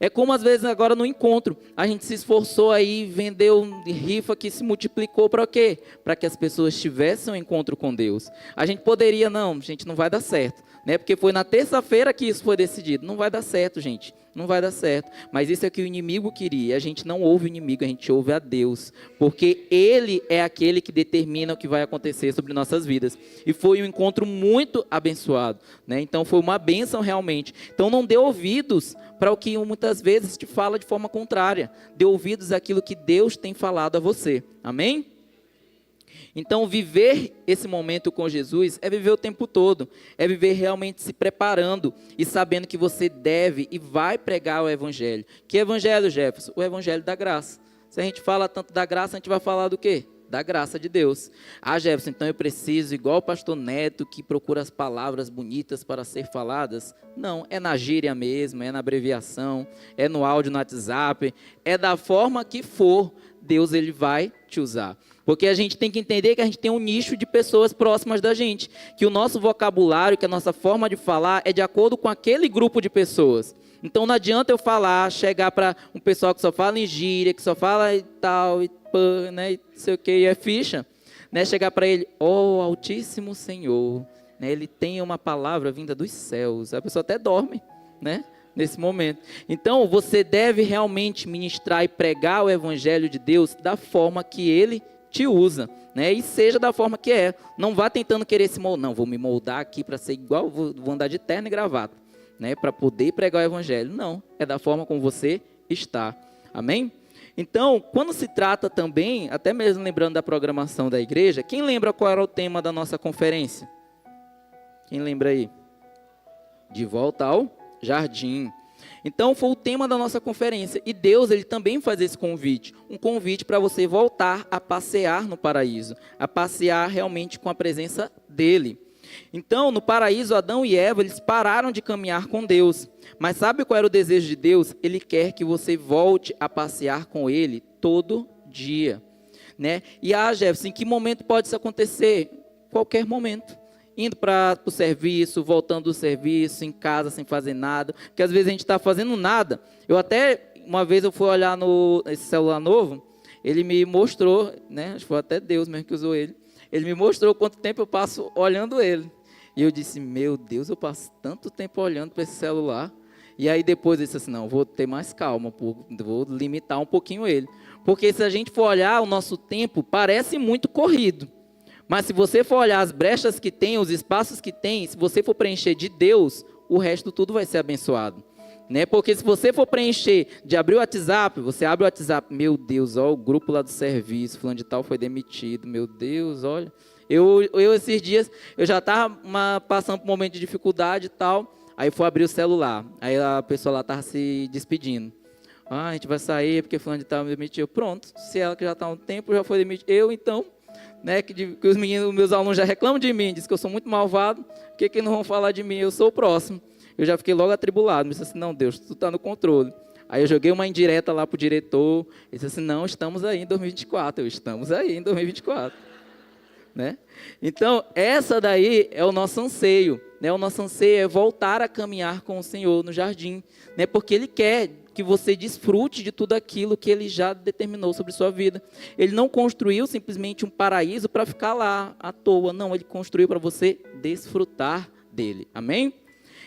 É como às vezes agora no encontro, a gente se esforçou aí, vendeu rifa que se multiplicou para o quê? Para que as pessoas tivessem um encontro com Deus. A gente poderia, não, gente, não vai dar certo, né? Porque foi na terça-feira que isso foi decidido. Não vai dar certo, gente. Não vai dar certo. Mas isso é o que o inimigo queria. A gente não ouve o inimigo, a gente ouve a Deus. Porque Ele é aquele que determina o que vai acontecer sobre nossas vidas. E foi um encontro muito abençoado, né? Então foi uma bênção realmente. Então não dê ouvidos para o que muitas vezes te fala de forma contrária. Dê ouvidos àquilo que Deus tem falado a você. Amém? Então, viver esse momento com Jesus é viver o tempo todo, é viver realmente se preparando e sabendo que você deve e vai pregar o Evangelho. Que Evangelho, Jefferson? O Evangelho da graça. Se a gente fala tanto da graça, a gente vai falar do quê? Da graça de Deus. Ah, Jefferson, então eu preciso, igual o pastor Neto, que procura as palavras bonitas para ser faladas? Não, é na gíria mesmo, é na abreviação, é no áudio no WhatsApp, é da forma que for, Deus ele vai te usar. Porque a gente tem que entender que a gente tem um nicho de pessoas próximas da gente, que o nosso vocabulário, que a nossa forma de falar é de acordo com aquele grupo de pessoas. Então não adianta eu chegar para um pessoal que só fala em gíria, que só fala e tal, e pã, né, e sei o que, e é ficha, né, chegar para ele, Altíssimo Senhor, né, ele tem uma palavra vinda dos céus, a pessoa até dorme, né, nesse momento. Então você deve realmente ministrar e pregar o Evangelho de Deus da forma que Ele te usa, né? E seja da forma que é. Não vá tentando querer se moldar. Não, vou me moldar aqui para ser igual, vou andar de terno e gravata, né? Para poder pregar o Evangelho. Não, é da forma como você está. Amém? Então, quando se trata também, até mesmo lembrando da programação da igreja, quem lembra qual era o tema da nossa conferência? Quem lembra aí? De volta ao jardim. Então foi o tema da nossa conferência e Deus ele também faz esse convite, um convite para você voltar a passear no paraíso, a passear realmente com a presença dele. Então no paraíso Adão e Eva eles pararam de caminhar com Deus, mas sabe qual era o desejo de Deus? Ele quer que você volte a passear com ele todo dia, né? E Jefferson, em que momento pode isso acontecer? Qualquer momento. Indo para o serviço, voltando do serviço, em casa sem fazer nada, porque às vezes a gente está fazendo nada. Uma vez eu fui olhar esse celular novo, ele me mostrou, né, acho que foi até Deus mesmo que usou ele me mostrou quanto tempo eu passo olhando ele, e eu disse, meu Deus, eu passo tanto tempo olhando para esse celular, e aí depois eu disse assim, não, vou ter mais calma, vou limitar um pouquinho ele, porque se a gente for olhar, o nosso tempo parece muito corrido, mas se você for olhar as brechas que tem, os espaços que tem, se você for preencher de Deus, o resto tudo vai ser abençoado. Né? Porque se você for preencher de abrir o WhatsApp, você abre o WhatsApp, meu Deus, ó, o grupo lá do serviço, fulano de tal foi demitido, meu Deus, olha. Eu esses dias, eu já estava passando por um momento de dificuldade e tal, aí fui abrir o celular, aí a pessoa lá estava se despedindo. A gente vai sair porque fulano de tal me demitiu. Pronto, se ela que já está há um tempo, já foi demitida, eu então... Né, que os meus alunos já reclamam de mim, dizem que eu sou muito malvado, por que não vão falar de mim? Eu sou o próximo. Eu já fiquei logo atribulado, me disse assim, não, Deus, tu está no controle. Aí eu joguei uma indireta lá para o diretor, ele disse assim, não, estamos aí em 2024, estamos aí em 2024. Né? Então, essa daí é o nosso anseio, né? O nosso anseio é voltar a caminhar com o Senhor no jardim, né? Porque Ele quer que você desfrute de tudo aquilo que Ele já determinou sobre sua vida. Ele não construiu simplesmente um paraíso para ficar lá à toa, não, Ele construiu para você desfrutar dele, amém?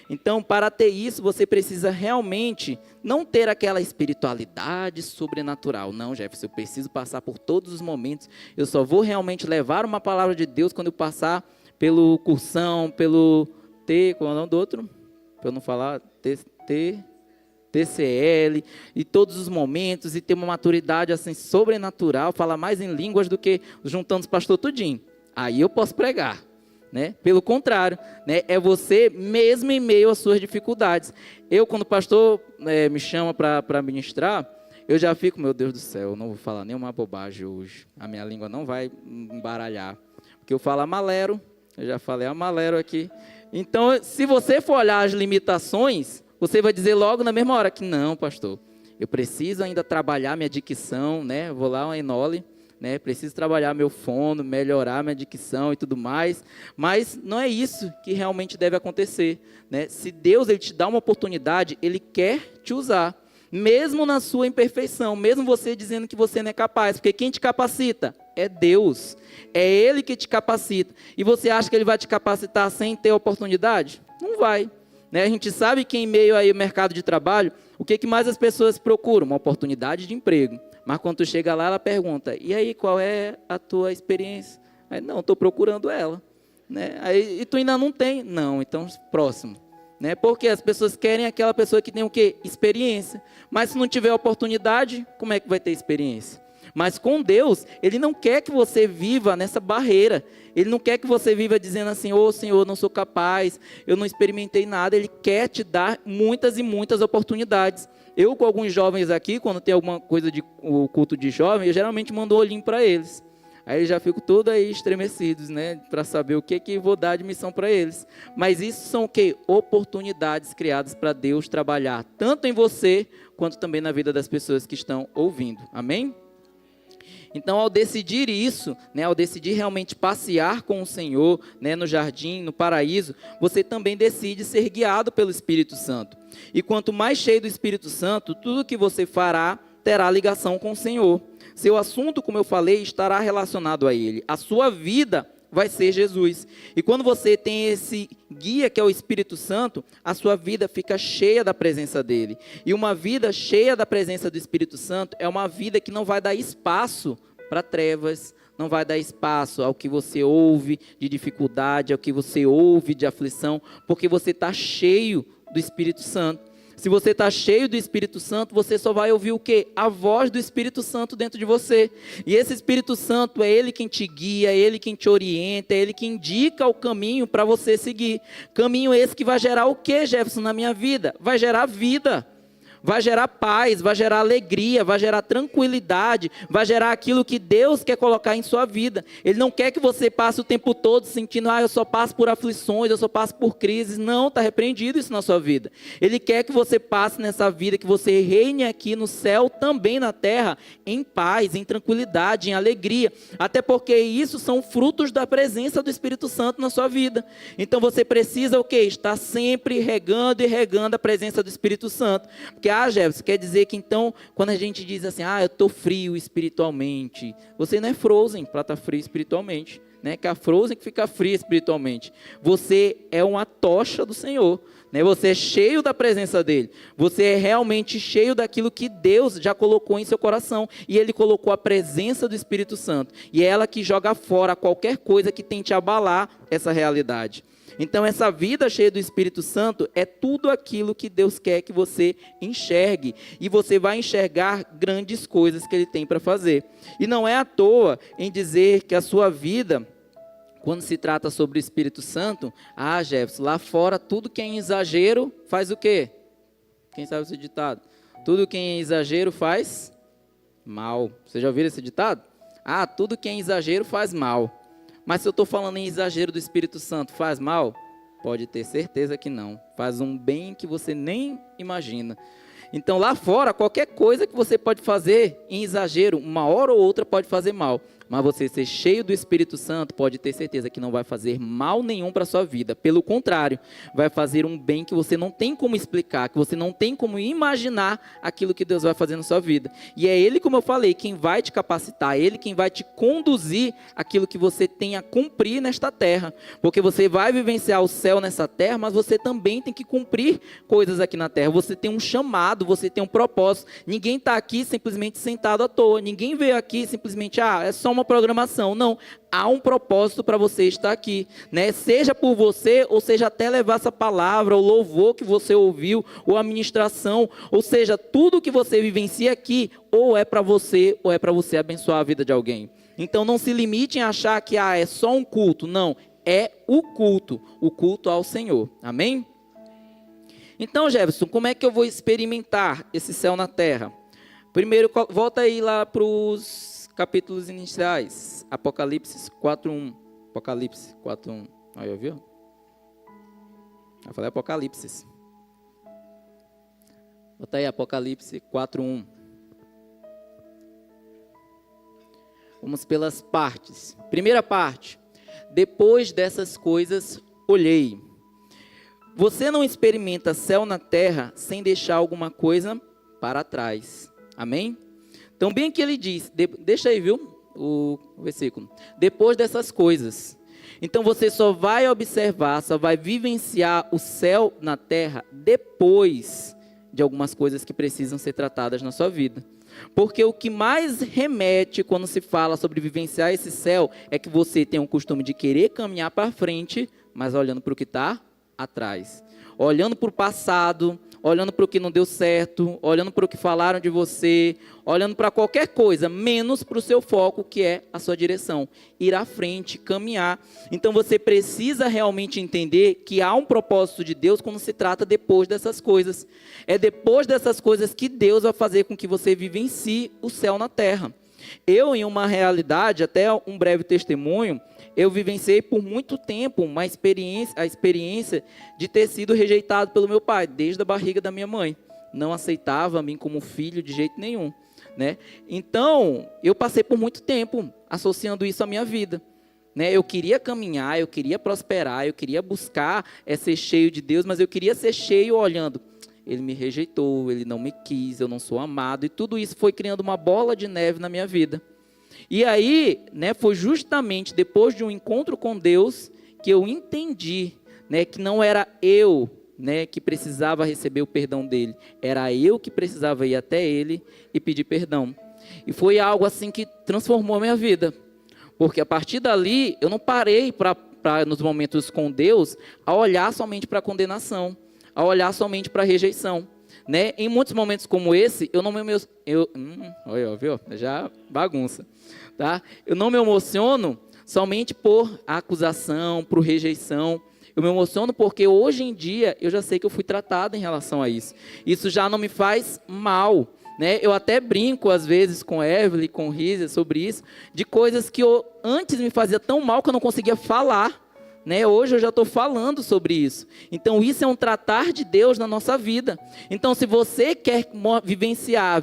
Então, para ter isso, você precisa realmente não ter aquela espiritualidade sobrenatural. Não, Jefferson, eu preciso passar por todos os momentos. Eu só vou realmente levar uma palavra de Deus quando eu passar pelo cursão, pelo qual é o nome do outro? Para eu não falar, TCL, e todos os momentos, e ter uma maturidade assim sobrenatural, falar mais em línguas do que juntando os pastores tudinho. Aí eu posso pregar, né? Pelo contrário, né? É você mesmo em meio às suas dificuldades. Eu, quando o pastor me chama para ministrar, eu já fico, meu Deus do céu, eu não vou falar nenhuma bobagem hoje. A minha língua não vai embaralhar. Porque eu falo amalero, eu já falei amalero aqui. Então, se você for olhar as limitações, você vai dizer logo na mesma hora que não, pastor, eu preciso ainda trabalhar minha dicção, né? Vou lá, uma Enole, né? Preciso trabalhar meu fono, melhorar minha dicção e tudo mais. Mas não é isso que realmente deve acontecer, né? Se Deus ele te dá uma oportunidade, Ele quer te usar. Mesmo na sua imperfeição, mesmo você dizendo que você não é capaz, porque quem te capacita é Deus, é Ele que te capacita, e você acha que Ele vai te capacitar sem ter oportunidade? Não vai, né? A gente sabe que em meio aí ao mercado de trabalho, o que mais as pessoas procuram? Uma oportunidade de emprego, mas quando tu chega lá, ela pergunta, e aí, qual é a tua experiência? Aí, não, estou procurando ela, né? Aí, e tu ainda não tem? Não, então, próximo. Né? Porque as pessoas querem aquela pessoa que tem o quê? Experiência. Mas se não tiver oportunidade, como é que vai ter experiência? Mas com Deus, Ele não quer que você viva nessa barreira. Ele não quer que você viva dizendo assim, ô Senhor, não sou capaz, eu não experimentei nada. Ele quer te dar muitas e muitas oportunidades. Eu com alguns jovens aqui, quando tem alguma coisa de o culto de jovem, eu geralmente mando um olhinho para eles. Aí eles já ficam todos aí estremecidos, né? Para saber o que vou dar de missão para eles. Mas isso são o quê? Oportunidades criadas para Deus trabalhar, tanto em você, quanto também na vida das pessoas que estão ouvindo. Amém? Então, ao decidir isso, né, ao decidir realmente passear com o Senhor, né, no jardim, no paraíso, você também decide ser guiado pelo Espírito Santo. E quanto mais cheio do Espírito Santo, tudo que você fará terá ligação com o Senhor. Seu assunto, como eu falei, estará relacionado a Ele. A sua vida vai ser Jesus. E quando você tem esse guia que é o Espírito Santo, a sua vida fica cheia da presença dEle. E uma vida cheia da presença do Espírito Santo é uma vida que não vai dar espaço para trevas, não vai dar espaço ao que você ouve de dificuldade, ao que você ouve de aflição, porque você está cheio do Espírito Santo. Se você está cheio do Espírito Santo, você só vai ouvir o quê? A voz do Espírito Santo dentro de você. E esse Espírito Santo é Ele quem te guia, é Ele quem te orienta, é Ele que indica o caminho para você seguir. Caminho esse que vai gerar o quê, Jefferson, na minha vida? Vai gerar vida. Vai gerar paz, vai gerar alegria, vai gerar tranquilidade, vai gerar aquilo que Deus quer colocar em sua vida. Ele não quer que você passe o tempo todo sentindo, eu só passo por aflições, eu só passo por crises. Não, está repreendido isso na sua vida. Ele quer que você passe nessa vida, que você reine aqui no céu, também na terra, em paz, em tranquilidade, em alegria. Até porque isso são frutos da presença do Espírito Santo na sua vida. Então você precisa o quê? Estar sempre regando e regando a presença do Espírito Santo. Porque Jefferson, quer dizer que então, quando a gente diz assim, eu estou frio espiritualmente, você não é Frozen para estar frio espiritualmente, né? Que a Frozen que fica fria espiritualmente. Você é uma tocha do Senhor, né? Você é cheio da presença dEle, você é realmente cheio daquilo que Deus já colocou em seu coração, e Ele colocou a presença do Espírito Santo, e é ela que joga fora qualquer coisa que tente abalar essa realidade. Então essa vida cheia do Espírito Santo é tudo aquilo que Deus quer que você enxergue. E você vai enxergar grandes coisas que Ele tem para fazer. E não é à toa em dizer que a sua vida, quando se trata sobre o Espírito Santo, Jefferson, lá fora tudo que é em exagero faz o quê? Quem sabe esse ditado? Tudo que é em exagero faz mal. Você já ouviu esse ditado? Tudo que é em exagero faz mal. Mas se eu estou falando em exagero do Espírito Santo, faz mal? Pode ter certeza que não. Faz um bem que você nem imagina. Então lá fora, qualquer coisa que você pode fazer em exagero, uma hora ou outra pode fazer mal. Mas você ser cheio do Espírito Santo, pode ter certeza que não vai fazer mal nenhum para a sua vida. Pelo contrário, vai fazer um bem que você não tem como explicar, que você não tem como imaginar aquilo que Deus vai fazer na sua vida. E é Ele, como eu falei, quem vai te capacitar, Ele quem vai te conduzir aquilo que você tem a cumprir nesta terra. Porque você vai vivenciar o céu nessa terra, mas você também tem que cumprir coisas aqui na terra. Você tem um chamado, você tem um propósito. Ninguém está aqui simplesmente sentado à toa. Ninguém veio aqui simplesmente, é só uma programação. Não, há um propósito para você estar aqui, né? Seja por você, ou seja, até levar essa palavra, o louvor que você ouviu, ou a ministração, ou seja, tudo que você vivencia aqui, ou é para você, ou é para você abençoar a vida de alguém. Então não se limite em achar que é só um culto. Não, é o culto ao Senhor. Amém? Então, Jefferson, como é que eu vou experimentar esse céu na terra? Primeiro, volta aí lá para os capítulos iniciais. Apocalipse 4:1. Apocalipse 4:1. Aí, ouviu? Eu falei Apocalipse. Volta aí, Apocalipse 4:1. Vamos pelas partes. Primeira parte. Depois dessas coisas, olhei. Você não experimenta céu na terra sem deixar alguma coisa para trás. Amém? Então, bem que ele diz, deixa aí, viu, o versículo. Depois dessas coisas. Então, você só vai observar, só vai vivenciar o céu na terra depois de algumas coisas que precisam ser tratadas na sua vida. Porque o que mais remete quando se fala sobre vivenciar esse céu é que você tem o costume de querer caminhar para frente, mas olhando para o que está atrás. Olhando para o passado, olhando para o que não deu certo, olhando para o que falaram de você, olhando para qualquer coisa, menos para o seu foco, que é a sua direção. Ir à frente, caminhar. Então você precisa realmente entender que há um propósito de Deus quando se trata depois dessas coisas. É depois dessas coisas que Deus vai fazer com que você vivencie o céu na terra. Eu, em uma realidade, até um breve testemunho, eu vivenciei por muito tempo a experiência de ter sido rejeitado pelo meu pai, desde a barriga da minha mãe. Não aceitava a mim como filho de jeito nenhum, né? Então, eu passei por muito tempo associando isso à minha vida, né? Eu queria caminhar, eu queria prosperar, eu queria buscar ser cheio de Deus, mas eu queria ser cheio olhando. Ele me rejeitou, ele não me quis, eu não sou amado, e tudo isso foi criando uma bola de neve na minha vida. E aí, né, foi justamente depois de um encontro com Deus que eu entendi, né, que não era eu, né, que precisava receber o perdão dele, era eu que precisava ir até ele e pedir perdão. E foi algo assim que transformou a minha vida, porque a partir dali eu não parei nos momentos com Deus a olhar somente para a condenação, a olhar somente para a rejeição, né? Em muitos momentos como esse, eu não me olha, viu? Já bagunça, tá? Eu não me emociono somente por acusação, por rejeição. Eu me emociono porque hoje em dia eu já sei que eu fui tratado em relação a isso. Isso já não me faz mal, né? Eu até brinco às vezes com Evelyn, com Risa sobre isso, de coisas que antes me fazia tão mal que eu não conseguia falar. Né? Hoje eu já estou falando sobre isso. Então isso é um tratar de Deus na nossa vida. Então se você quer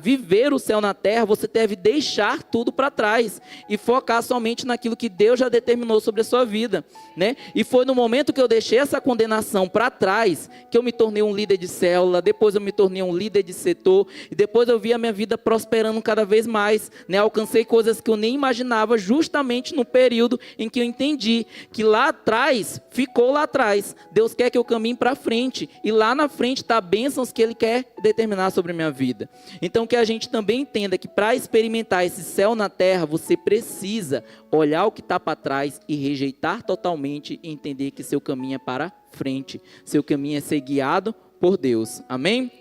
viver o céu na terra, você deve deixar tudo para trás e focar somente naquilo que Deus já determinou sobre a sua vida, né? E foi no momento que eu deixei essa condenação para trás que eu me tornei um líder de célula, depois eu me tornei um líder de setor, e depois eu vi a minha vida prosperando cada vez mais, né? Alcancei coisas que eu nem imaginava, justamente no período em que eu entendi que lá atrás ficou lá atrás. Deus quer que eu caminhe para frente. E lá na frente está bênçãos que Ele quer determinar sobre a minha vida. Então que a gente também entenda que para experimentar esse céu na terra, você precisa olhar o que está para trás e rejeitar totalmente e entender que seu caminho é para frente. Seu caminho é ser guiado por Deus. Amém?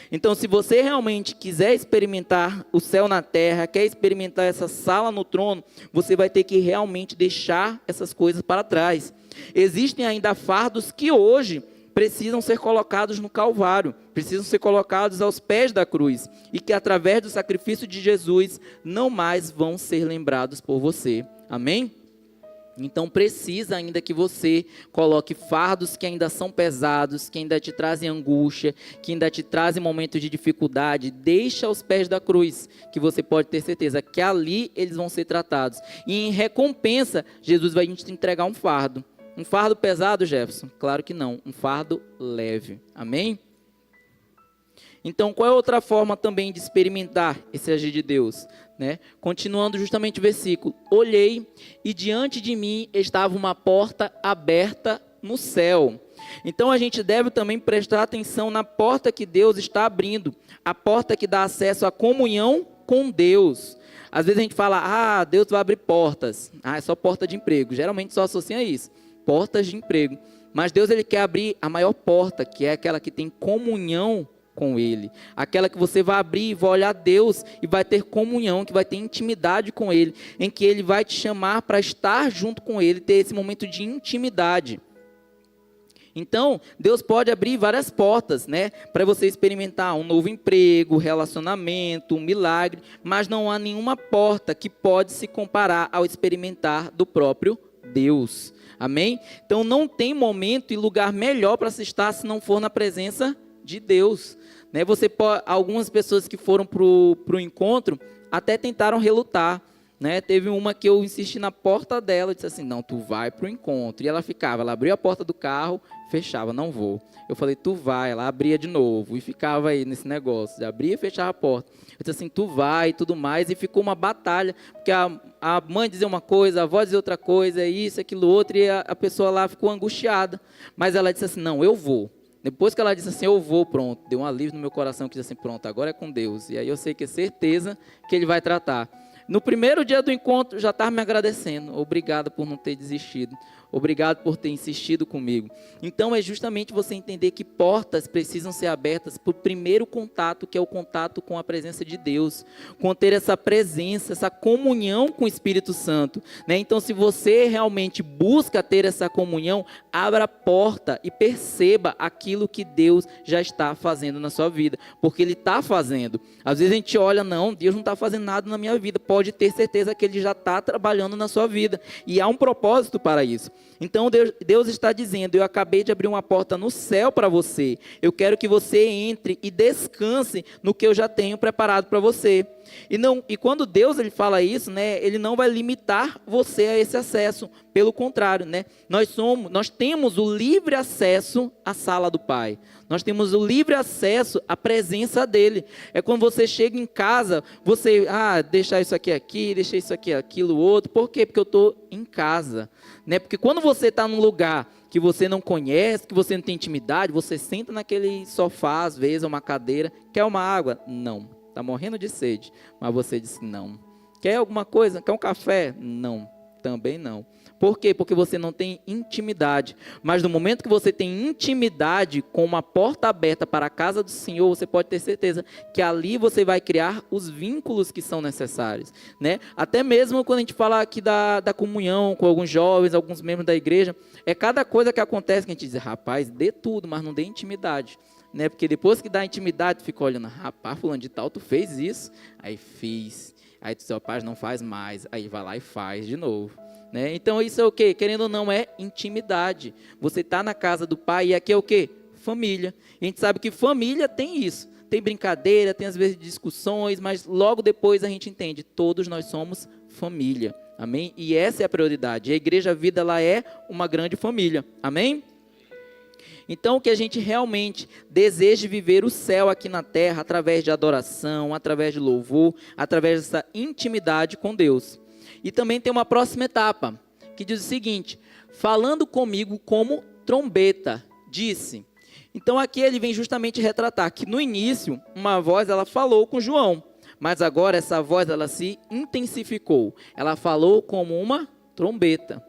Então, se você realmente quiser experimentar o céu na terra, quer experimentar essa sala no trono, você vai ter que realmente deixar essas coisas para trás. Existem ainda fardos que hoje precisam ser colocados no Calvário, precisam ser colocados aos pés da cruz, e que através do sacrifício de Jesus não mais vão ser lembrados por você. Amém? Então precisa ainda que você coloque fardos que ainda são pesados, que ainda te trazem angústia, que ainda te trazem momentos de dificuldade. Deixa aos pés da cruz, que você pode ter certeza que ali eles vão ser tratados. E em recompensa, Jesus vai te entregar um fardo. Um fardo pesado, Jefferson? Claro que não, um fardo leve. Amém? Então, qual é outra forma também de experimentar esse agir de Deus? Né? Continuando justamente o versículo. Olhei e diante de mim estava uma porta aberta no céu. Então, a gente deve também prestar atenção na porta que Deus está abrindo. A porta que dá acesso à comunhão com Deus. Às vezes a gente fala, Deus vai abrir portas. É só porta de emprego. Geralmente só associa isso, portas de emprego. Mas Deus, ele quer abrir a maior porta, que é aquela que tem comunhão com Ele. Aquela que você vai abrir e vai olhar Deus e vai ter comunhão, que vai ter intimidade com Ele, em que Ele vai te chamar para estar junto com Ele, ter esse momento de intimidade. Então, Deus pode abrir várias portas, né, para você experimentar um novo emprego, relacionamento, um milagre, mas não há nenhuma porta que pode se comparar ao experimentar do próprio Deus. Amém? Então, não tem momento e lugar melhor para se estar se não for na presença de Deus. Né? Algumas pessoas que foram para o encontro até tentaram relutar. Né? Teve uma que eu insisti na porta dela, disse assim, não, tu vai para o encontro. E ela abria a porta do carro, fechava, não vou. Eu falei, tu vai, ela abria de novo e ficava aí nesse negócio, abria e fechava a porta. Eu disse assim, tu vai e tudo mais, e ficou uma batalha, porque a mãe dizia uma coisa, a avó dizia outra coisa, isso, aquilo, outro, e a pessoa lá ficou angustiada. Mas ela disse assim, não, eu vou. Depois que ela disse assim, eu vou, pronto, deu um alívio no meu coração, que disse assim, pronto, agora é com Deus. E aí eu sei que é certeza que Ele vai tratar. No primeiro dia do encontro, já estava me agradecendo. Obrigado por não ter desistido. Obrigado por ter insistido comigo. Então, é justamente você entender que portas precisam ser abertas por primeiro contato, que é o contato com a presença de Deus. Com ter essa presença, essa comunhão com o Espírito Santo. Né? Então, se você realmente busca ter essa comunhão, abra a porta e perceba aquilo que Deus já está fazendo na sua vida. Porque Ele está fazendo. Às vezes a gente olha, não, Deus não está fazendo nada na minha vida. Pode ter certeza que Ele já está trabalhando na sua vida. E há um propósito para isso. Então Deus está dizendo, eu acabei de abrir uma porta no céu para você. Eu quero que você entre e descanse no que eu já tenho preparado para você. E quando Deus ele fala isso, né, Ele não vai limitar você a esse acesso. Pelo contrário, né, nós temos o livre acesso à sala do Pai. Nós temos o livre acesso à presença dEle. É quando você chega em casa, você, deixar isso aqui, deixar isso aqui, aquilo, outro. Por quê? Porque eu estou em casa. Né? Porque quando você está num lugar que você não conhece, que você não tem intimidade, você senta naquele sofá, às vezes, uma cadeira, quer uma água? Não. Está morrendo de sede. Mas você disse não. Quer alguma coisa? Quer um café? Não. Também não. Por quê? Porque você não tem intimidade. Mas no momento que você tem intimidade com uma porta aberta para a casa do Senhor, você pode ter certeza que ali você vai criar os vínculos que são necessários. Né? Até mesmo quando a gente fala aqui da comunhão com alguns jovens, alguns membros da igreja, é cada coisa que acontece que a gente diz, rapaz, dê tudo, mas não dê intimidade. Né? Porque depois que dá intimidade, fica olhando, rapaz, fulano de tal, tu fez isso? Aí fiz. Aí tu diz, rapaz, não faz mais. Aí vai lá e faz de novo. Né? Então isso é o quê? Querendo ou não, é intimidade. Você está na casa do Pai e aqui é o quê? Família. A gente sabe que família tem isso. Tem brincadeira, tem às vezes discussões, mas logo depois a gente entende, todos nós somos família. Amém? E essa é a prioridade. A Igreja Vida, ela é uma grande família. Amém? Então, que a gente realmente deseje viver o céu aqui na terra através de adoração, através de louvor, através dessa intimidade com Deus. E também tem uma próxima etapa, que diz o seguinte, falando comigo como trombeta, disse. Então aqui ele vem justamente retratar que no início, uma voz ela falou com João, mas agora essa voz ela se intensificou, ela falou como uma trombeta.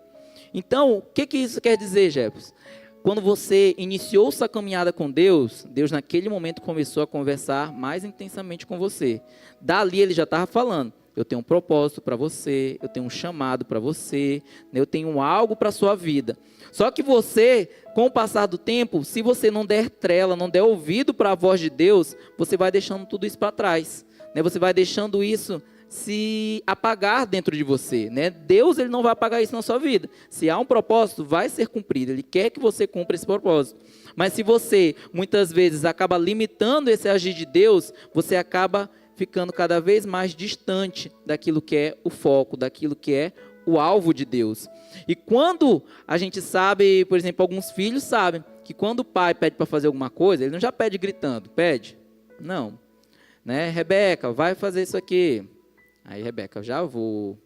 Então, o que isso quer dizer, Jefferson? Quando você iniciou sua caminhada com Deus, Deus naquele momento começou a conversar mais intensamente com você. Dali ele já estava falando, eu tenho um propósito para você, eu tenho um chamado para você, eu tenho algo para a sua vida. Só que você, com o passar do tempo, se você não der trela, não der ouvido para a voz de Deus, você vai deixando tudo isso para trás. Né? Você vai deixando isso se apagar dentro de você. Né? Deus ele não vai apagar isso na sua vida. Se há um propósito, vai ser cumprido. Ele quer que você cumpra esse propósito. Mas se você, muitas vezes, acaba limitando esse agir de Deus, você acaba ficando cada vez mais distante daquilo que é o foco, daquilo que é o alvo de Deus. E quando a gente sabe, por exemplo, alguns filhos sabem que quando o pai pede para fazer alguma coisa, ele não já pede gritando, pede? Não. Né? Rebeca, vai fazer isso aqui. Aí, Rebeca, já vou.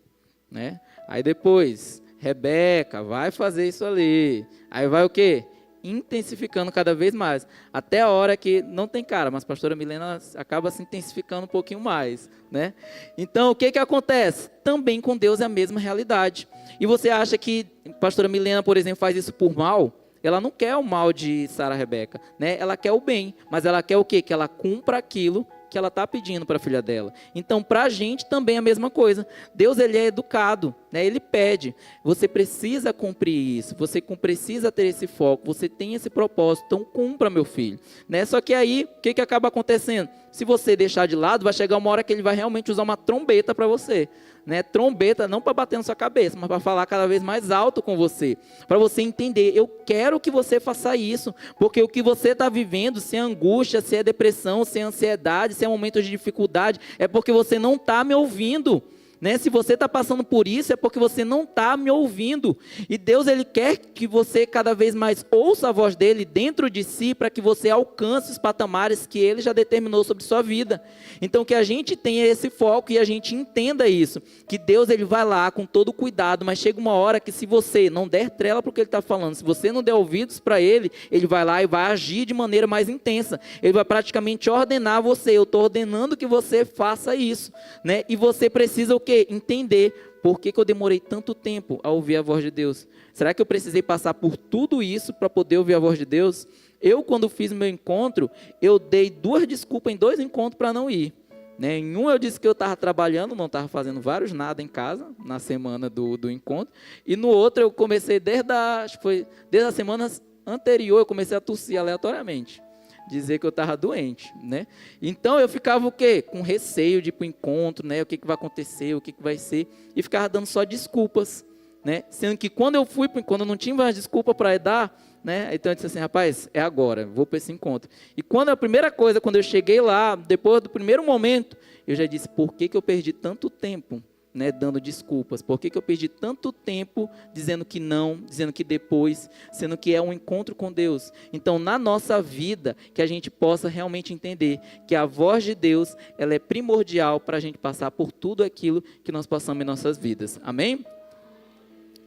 Né? Aí depois, Rebeca, vai fazer isso ali. Aí vai o quê? intensificando cada vez mais, até a hora que não tem cara, mas a pastora Milena acaba se intensificando um pouquinho mais, né? Então, o que acontece? Também com Deus é a mesma realidade. E você acha que a pastora Milena, por exemplo, faz isso por mal? Ela não quer o mal de Sara Rebeca, né? Ela quer o bem, mas ela quer o quê? Que ela cumpra aquilo que ela está pedindo para a filha dela. Então, para a gente também é a mesma coisa. Deus, ele é educado, né? Ele pede. Você precisa cumprir isso, você precisa ter esse foco, você tem esse propósito, então cumpra, meu filho. Né? Só que aí, o que acaba acontecendo? Se você deixar de lado, vai chegar uma hora que ele vai realmente usar uma trombeta para você. Né? Trombeta não para bater na sua cabeça, mas para falar cada vez mais alto com você, para você entender, eu quero que você faça isso, porque o que você está vivendo, se é angústia, se é depressão, se é ansiedade, se é momento de dificuldade, é porque você não está me ouvindo. Né? Se você está passando por isso, é porque você não está me ouvindo. E Deus, ele quer que você cada vez mais ouça a voz dele dentro de si, para que você alcance os patamares que ele já determinou sobre sua vida. Então, que a gente tenha esse foco e a gente entenda isso. Que Deus, ele vai lá com todo cuidado, mas chega uma hora que, se você não der trela para o que ele está falando, se você não der ouvidos para ele, ele vai lá e vai agir de maneira mais intensa. Ele vai praticamente ordenar você. Eu estou ordenando que você faça isso. Né? E você precisa o quê? Entender por que eu demorei tanto tempo a ouvir a voz de Deus. Será que eu precisei passar por tudo isso para poder ouvir a voz de Deus? Eu, quando fiz meu encontro, eu dei 2 desculpas em 2 encontros para não ir. Né? Em um eu disse que eu estava trabalhando, não estava fazendo vários nada em casa, na semana do encontro. E no outro eu comecei desde a semana anterior, eu comecei a tossir aleatoriamente. Dizer que eu estava doente, né? Então eu ficava o quê? Com receio de ir para o encontro, né? O que vai acontecer, o que vai ser, e ficava dando só desculpas, né? Sendo que quando eu fui, quando eu não tinha mais desculpa para dar, né? Então eu disse assim, rapaz, é agora, vou para esse encontro. E quando a primeira coisa, quando eu cheguei lá, depois do primeiro momento, eu já disse, por que eu perdi tanto tempo? Né, dando desculpas, por que eu perdi tanto tempo dizendo que não, dizendo que depois, sendo que é um encontro com Deus. Então, na nossa vida, que a gente possa realmente entender que a voz de Deus, ela é primordial para a gente passar por tudo aquilo que nós passamos em nossas vidas, amém?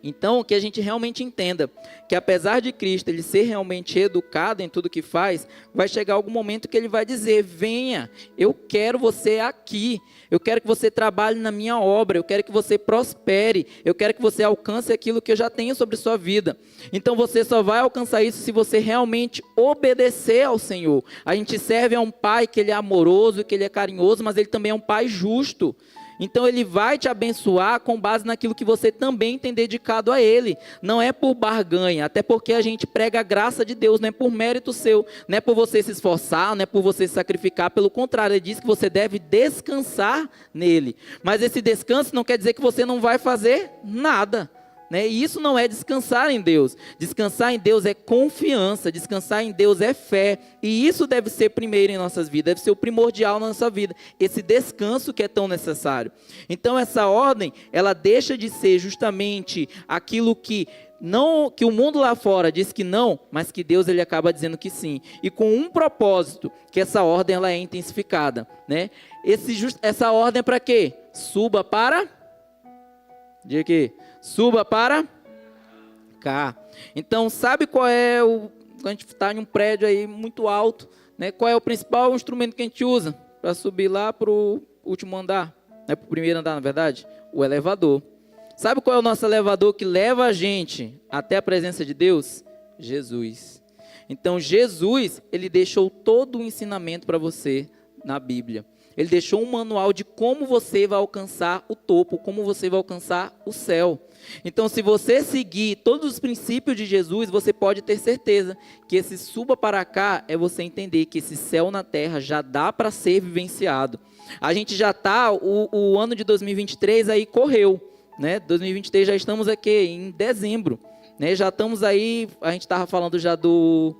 Então, que a gente realmente entenda que, apesar de Cristo ele ser realmente educado em tudo que faz, vai chegar algum momento que ele vai dizer, venha, eu quero você aqui, eu quero que você trabalhe na minha obra, eu quero que você prospere, eu quero que você alcance aquilo que eu já tenho sobre sua vida. Então, você só vai alcançar isso se você realmente obedecer ao Senhor. A gente serve a um Pai que ele é amoroso, que ele é carinhoso, mas ele também é um Pai justo. Então ele vai te abençoar com base naquilo que você também tem dedicado a ele. Não é por barganha, até porque a gente prega a graça de Deus, não é por mérito seu, não é por você se esforçar, não é por você se sacrificar, pelo contrário, ele diz que você deve descansar nele. Mas esse descanso não quer dizer que você não vai fazer nada. Né? E isso não é descansar em Deus. Descansar em Deus é confiança, descansar em Deus é fé. E isso deve ser primeiro em nossas vidas, deve ser o primordial na nossa vida. Esse descanso que é tão necessário. Então essa ordem, ela deixa de ser justamente aquilo que o mundo lá fora diz que não, mas que Deus ele acaba dizendo que sim. E com um propósito, que essa ordem ela é intensificada. Né? Essa ordem é para quê? Suba para... Diga aqui. Suba para cá. Então, sabe qual é a gente está em um prédio aí muito alto, né? Qual é o principal instrumento que a gente usa para subir lá para o último andar? Para o primeiro andar, na verdade? O elevador. Sabe qual é o nosso elevador que leva a gente até a presença de Deus? Jesus. Então, Jesus, ele deixou todo o ensinamento para você na Bíblia. Ele deixou um manual de como você vai alcançar o topo, como você vai alcançar o céu. Então, se você seguir todos os princípios de Jesus, você pode ter certeza que esse suba para cá é você entender que esse céu na terra já dá para ser vivenciado. A gente já está, o ano de 2023 aí correu, né? 2023 já estamos aqui em dezembro, né? Já estamos aí, a gente estava falando já do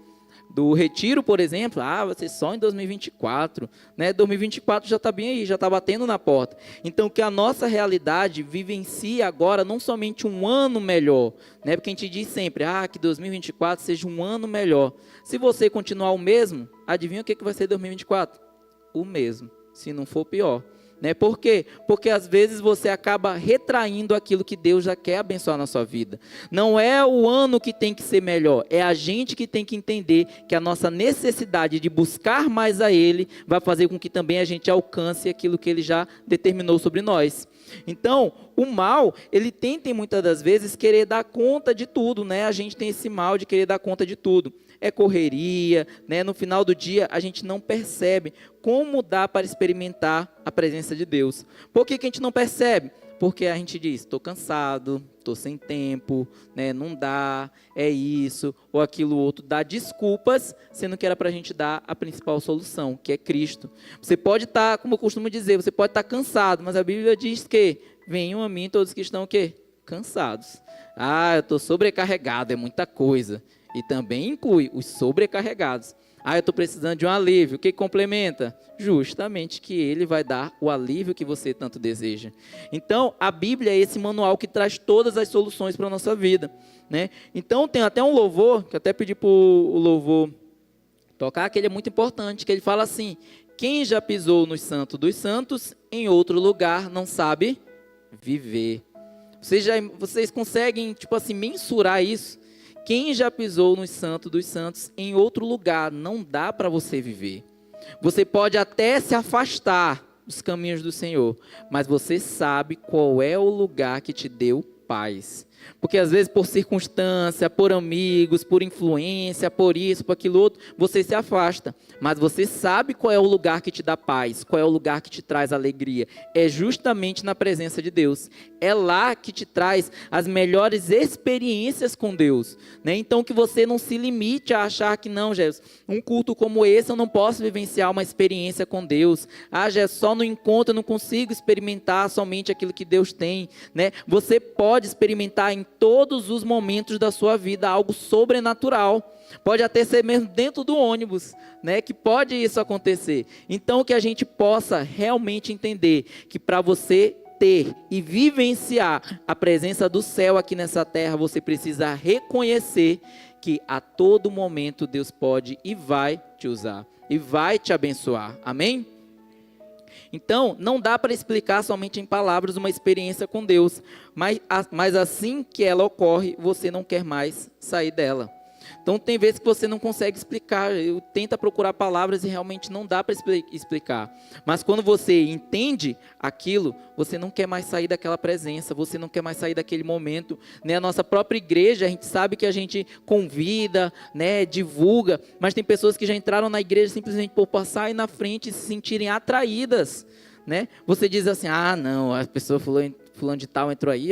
retiro, por exemplo, vai ser só em 2024, né? 2024 já está bem aí, já está batendo na porta. Então, que a nossa realidade vivencie agora não somente um ano melhor, né? Porque a gente diz sempre, que 2024 seja um ano melhor. Se você continuar o mesmo, adivinha o que vai ser 2024? O mesmo, se não for pior. Né? Por quê? Porque às vezes você acaba retraindo aquilo que Deus já quer abençoar na sua vida. Não é o ano que tem que ser melhor, é a gente que tem que entender que a nossa necessidade de buscar mais a Ele vai fazer com que também a gente alcance aquilo que Ele já determinou sobre nós. Então, o mal, ele tenta muitas das vezes querer dar conta de tudo, né? A gente tem esse mal de querer dar conta de tudo. É correria, né? No final do dia a gente não percebe como dá para experimentar a presença de Deus. Por que que a gente não percebe? Porque a gente diz, estou cansado, estou sem tempo, né? Não dá, é isso ou aquilo outro. Dá desculpas, sendo que era para a gente dar a principal solução, que é Cristo. Você pode estar, como eu costumo dizer, você pode estar cansado, mas a Bíblia diz que venham a mim todos que estão o quê? Cansados. Eu estou sobrecarregado, é muita coisa. E também inclui os sobrecarregados. Eu estou precisando de um alívio. O que complementa? Justamente que Ele vai dar o alívio que você tanto deseja. Então, a Bíblia é esse manual que traz todas as soluções para a nossa vida. Né? Então, tem até um louvor, que eu até pedi para o louvor tocar, que ele é muito importante, que ele fala assim: quem já pisou no Santo dos Santos, em outro lugar não sabe viver. Vocês conseguem, tipo assim, mensurar isso? Quem já pisou no Santo dos Santos, em outro lugar, não dá para você viver. Você pode até se afastar dos caminhos do Senhor, mas você sabe qual é o lugar que te deu paz. Porque às vezes por circunstância, por amigos, por influência, por isso, por aquilo outro, você se afasta. Mas você sabe qual é o lugar que te dá paz, qual é o lugar que te traz alegria. É justamente na presença de Deus. É lá que te traz as melhores experiências com Deus. Né? Então que você não se limite a achar que não, Jesus, um culto como esse eu não posso vivenciar uma experiência com Deus. Jesus, só no encontro eu não consigo experimentar somente aquilo que Deus tem. Né? Você pode experimentar em todos os momentos da sua vida algo sobrenatural. Pode até ser mesmo dentro do ônibus, né? Que pode isso acontecer. Então que a gente possa realmente entender que para você ter e vivenciar a presença do céu aqui nessa terra, você precisa reconhecer que a todo momento Deus pode e vai te usar e vai te abençoar. Amém? Então, não dá para explicar somente em palavras uma experiência com Deus, mas assim que ela ocorre, você não quer mais sair dela. Então, tem vezes que você não consegue explicar, tenta procurar palavras e realmente não dá para explicar. Mas quando você entende aquilo, você não quer mais sair daquela presença, você não quer mais sair daquele momento. Né? A nossa própria igreja, a gente sabe que a gente convida, né, divulga, mas tem pessoas que já entraram na igreja simplesmente por passar aí na frente e se sentirem atraídas. Né? Você diz assim, não, a pessoa fulano de tal entrou aí,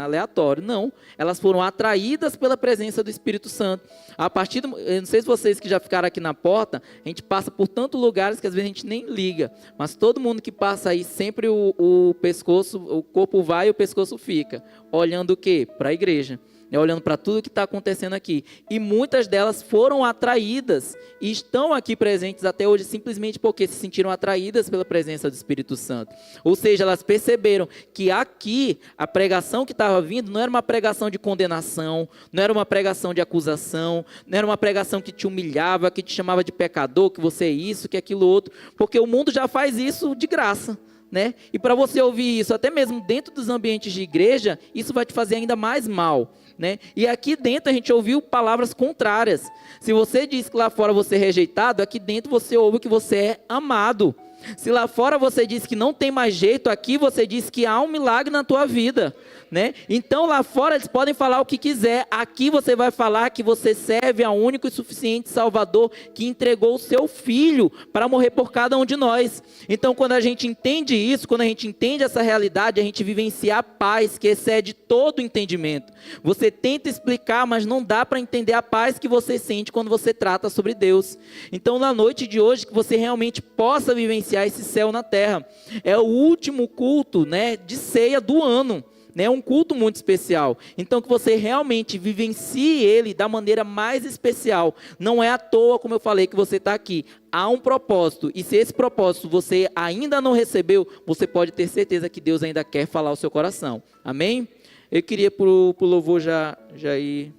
aleatório. Não, elas foram atraídas pela presença do Espírito Santo. Eu não sei se vocês que já ficaram aqui na porta, a gente passa por tantos lugares que às vezes a gente nem liga, mas todo mundo que passa aí, sempre o pescoço, o corpo vai e o pescoço fica, olhando o quê? Para a igreja. Olhando para tudo que está acontecendo aqui. E muitas delas foram atraídas e estão aqui presentes até hoje simplesmente porque se sentiram atraídas pela presença do Espírito Santo. Ou seja, elas perceberam que aqui a pregação que estava vindo não era uma pregação de condenação, não era uma pregação de acusação, não era uma pregação que te humilhava, que te chamava de pecador, que você é isso, que aquilo outro, porque o mundo já faz isso de graça. Né? E para você ouvir isso, até mesmo dentro dos ambientes de igreja, isso vai te fazer ainda mais mal. Né? E aqui dentro a gente ouviu palavras contrárias. Se você diz que lá fora você é rejeitado, aqui dentro você ouve que você é amado. Se lá fora você diz que não tem mais jeito, aqui você diz que há um milagre na tua vida. Né? Então lá fora eles podem falar o que quiser, aqui você vai falar que você serve ao único e suficiente Salvador que entregou o seu Filho para morrer por cada um de nós. Então quando a gente entende isso, quando a gente entende essa realidade, a gente vivencia a paz que excede todo o entendimento. Você tenta explicar, mas não dá para entender a paz que você sente quando você trata sobre Deus. Então na noite de hoje, que você realmente possa vivenciar esse céu na terra. É o último culto, né, de ceia do ano. É um culto muito especial, então que você realmente vivencie ele da maneira mais especial. Não é à toa, como eu falei, que você está aqui. Há um propósito, e se esse propósito você ainda não recebeu, você pode ter certeza que Deus ainda quer falar ao seu coração. Amém? Eu queria para o louvor já ir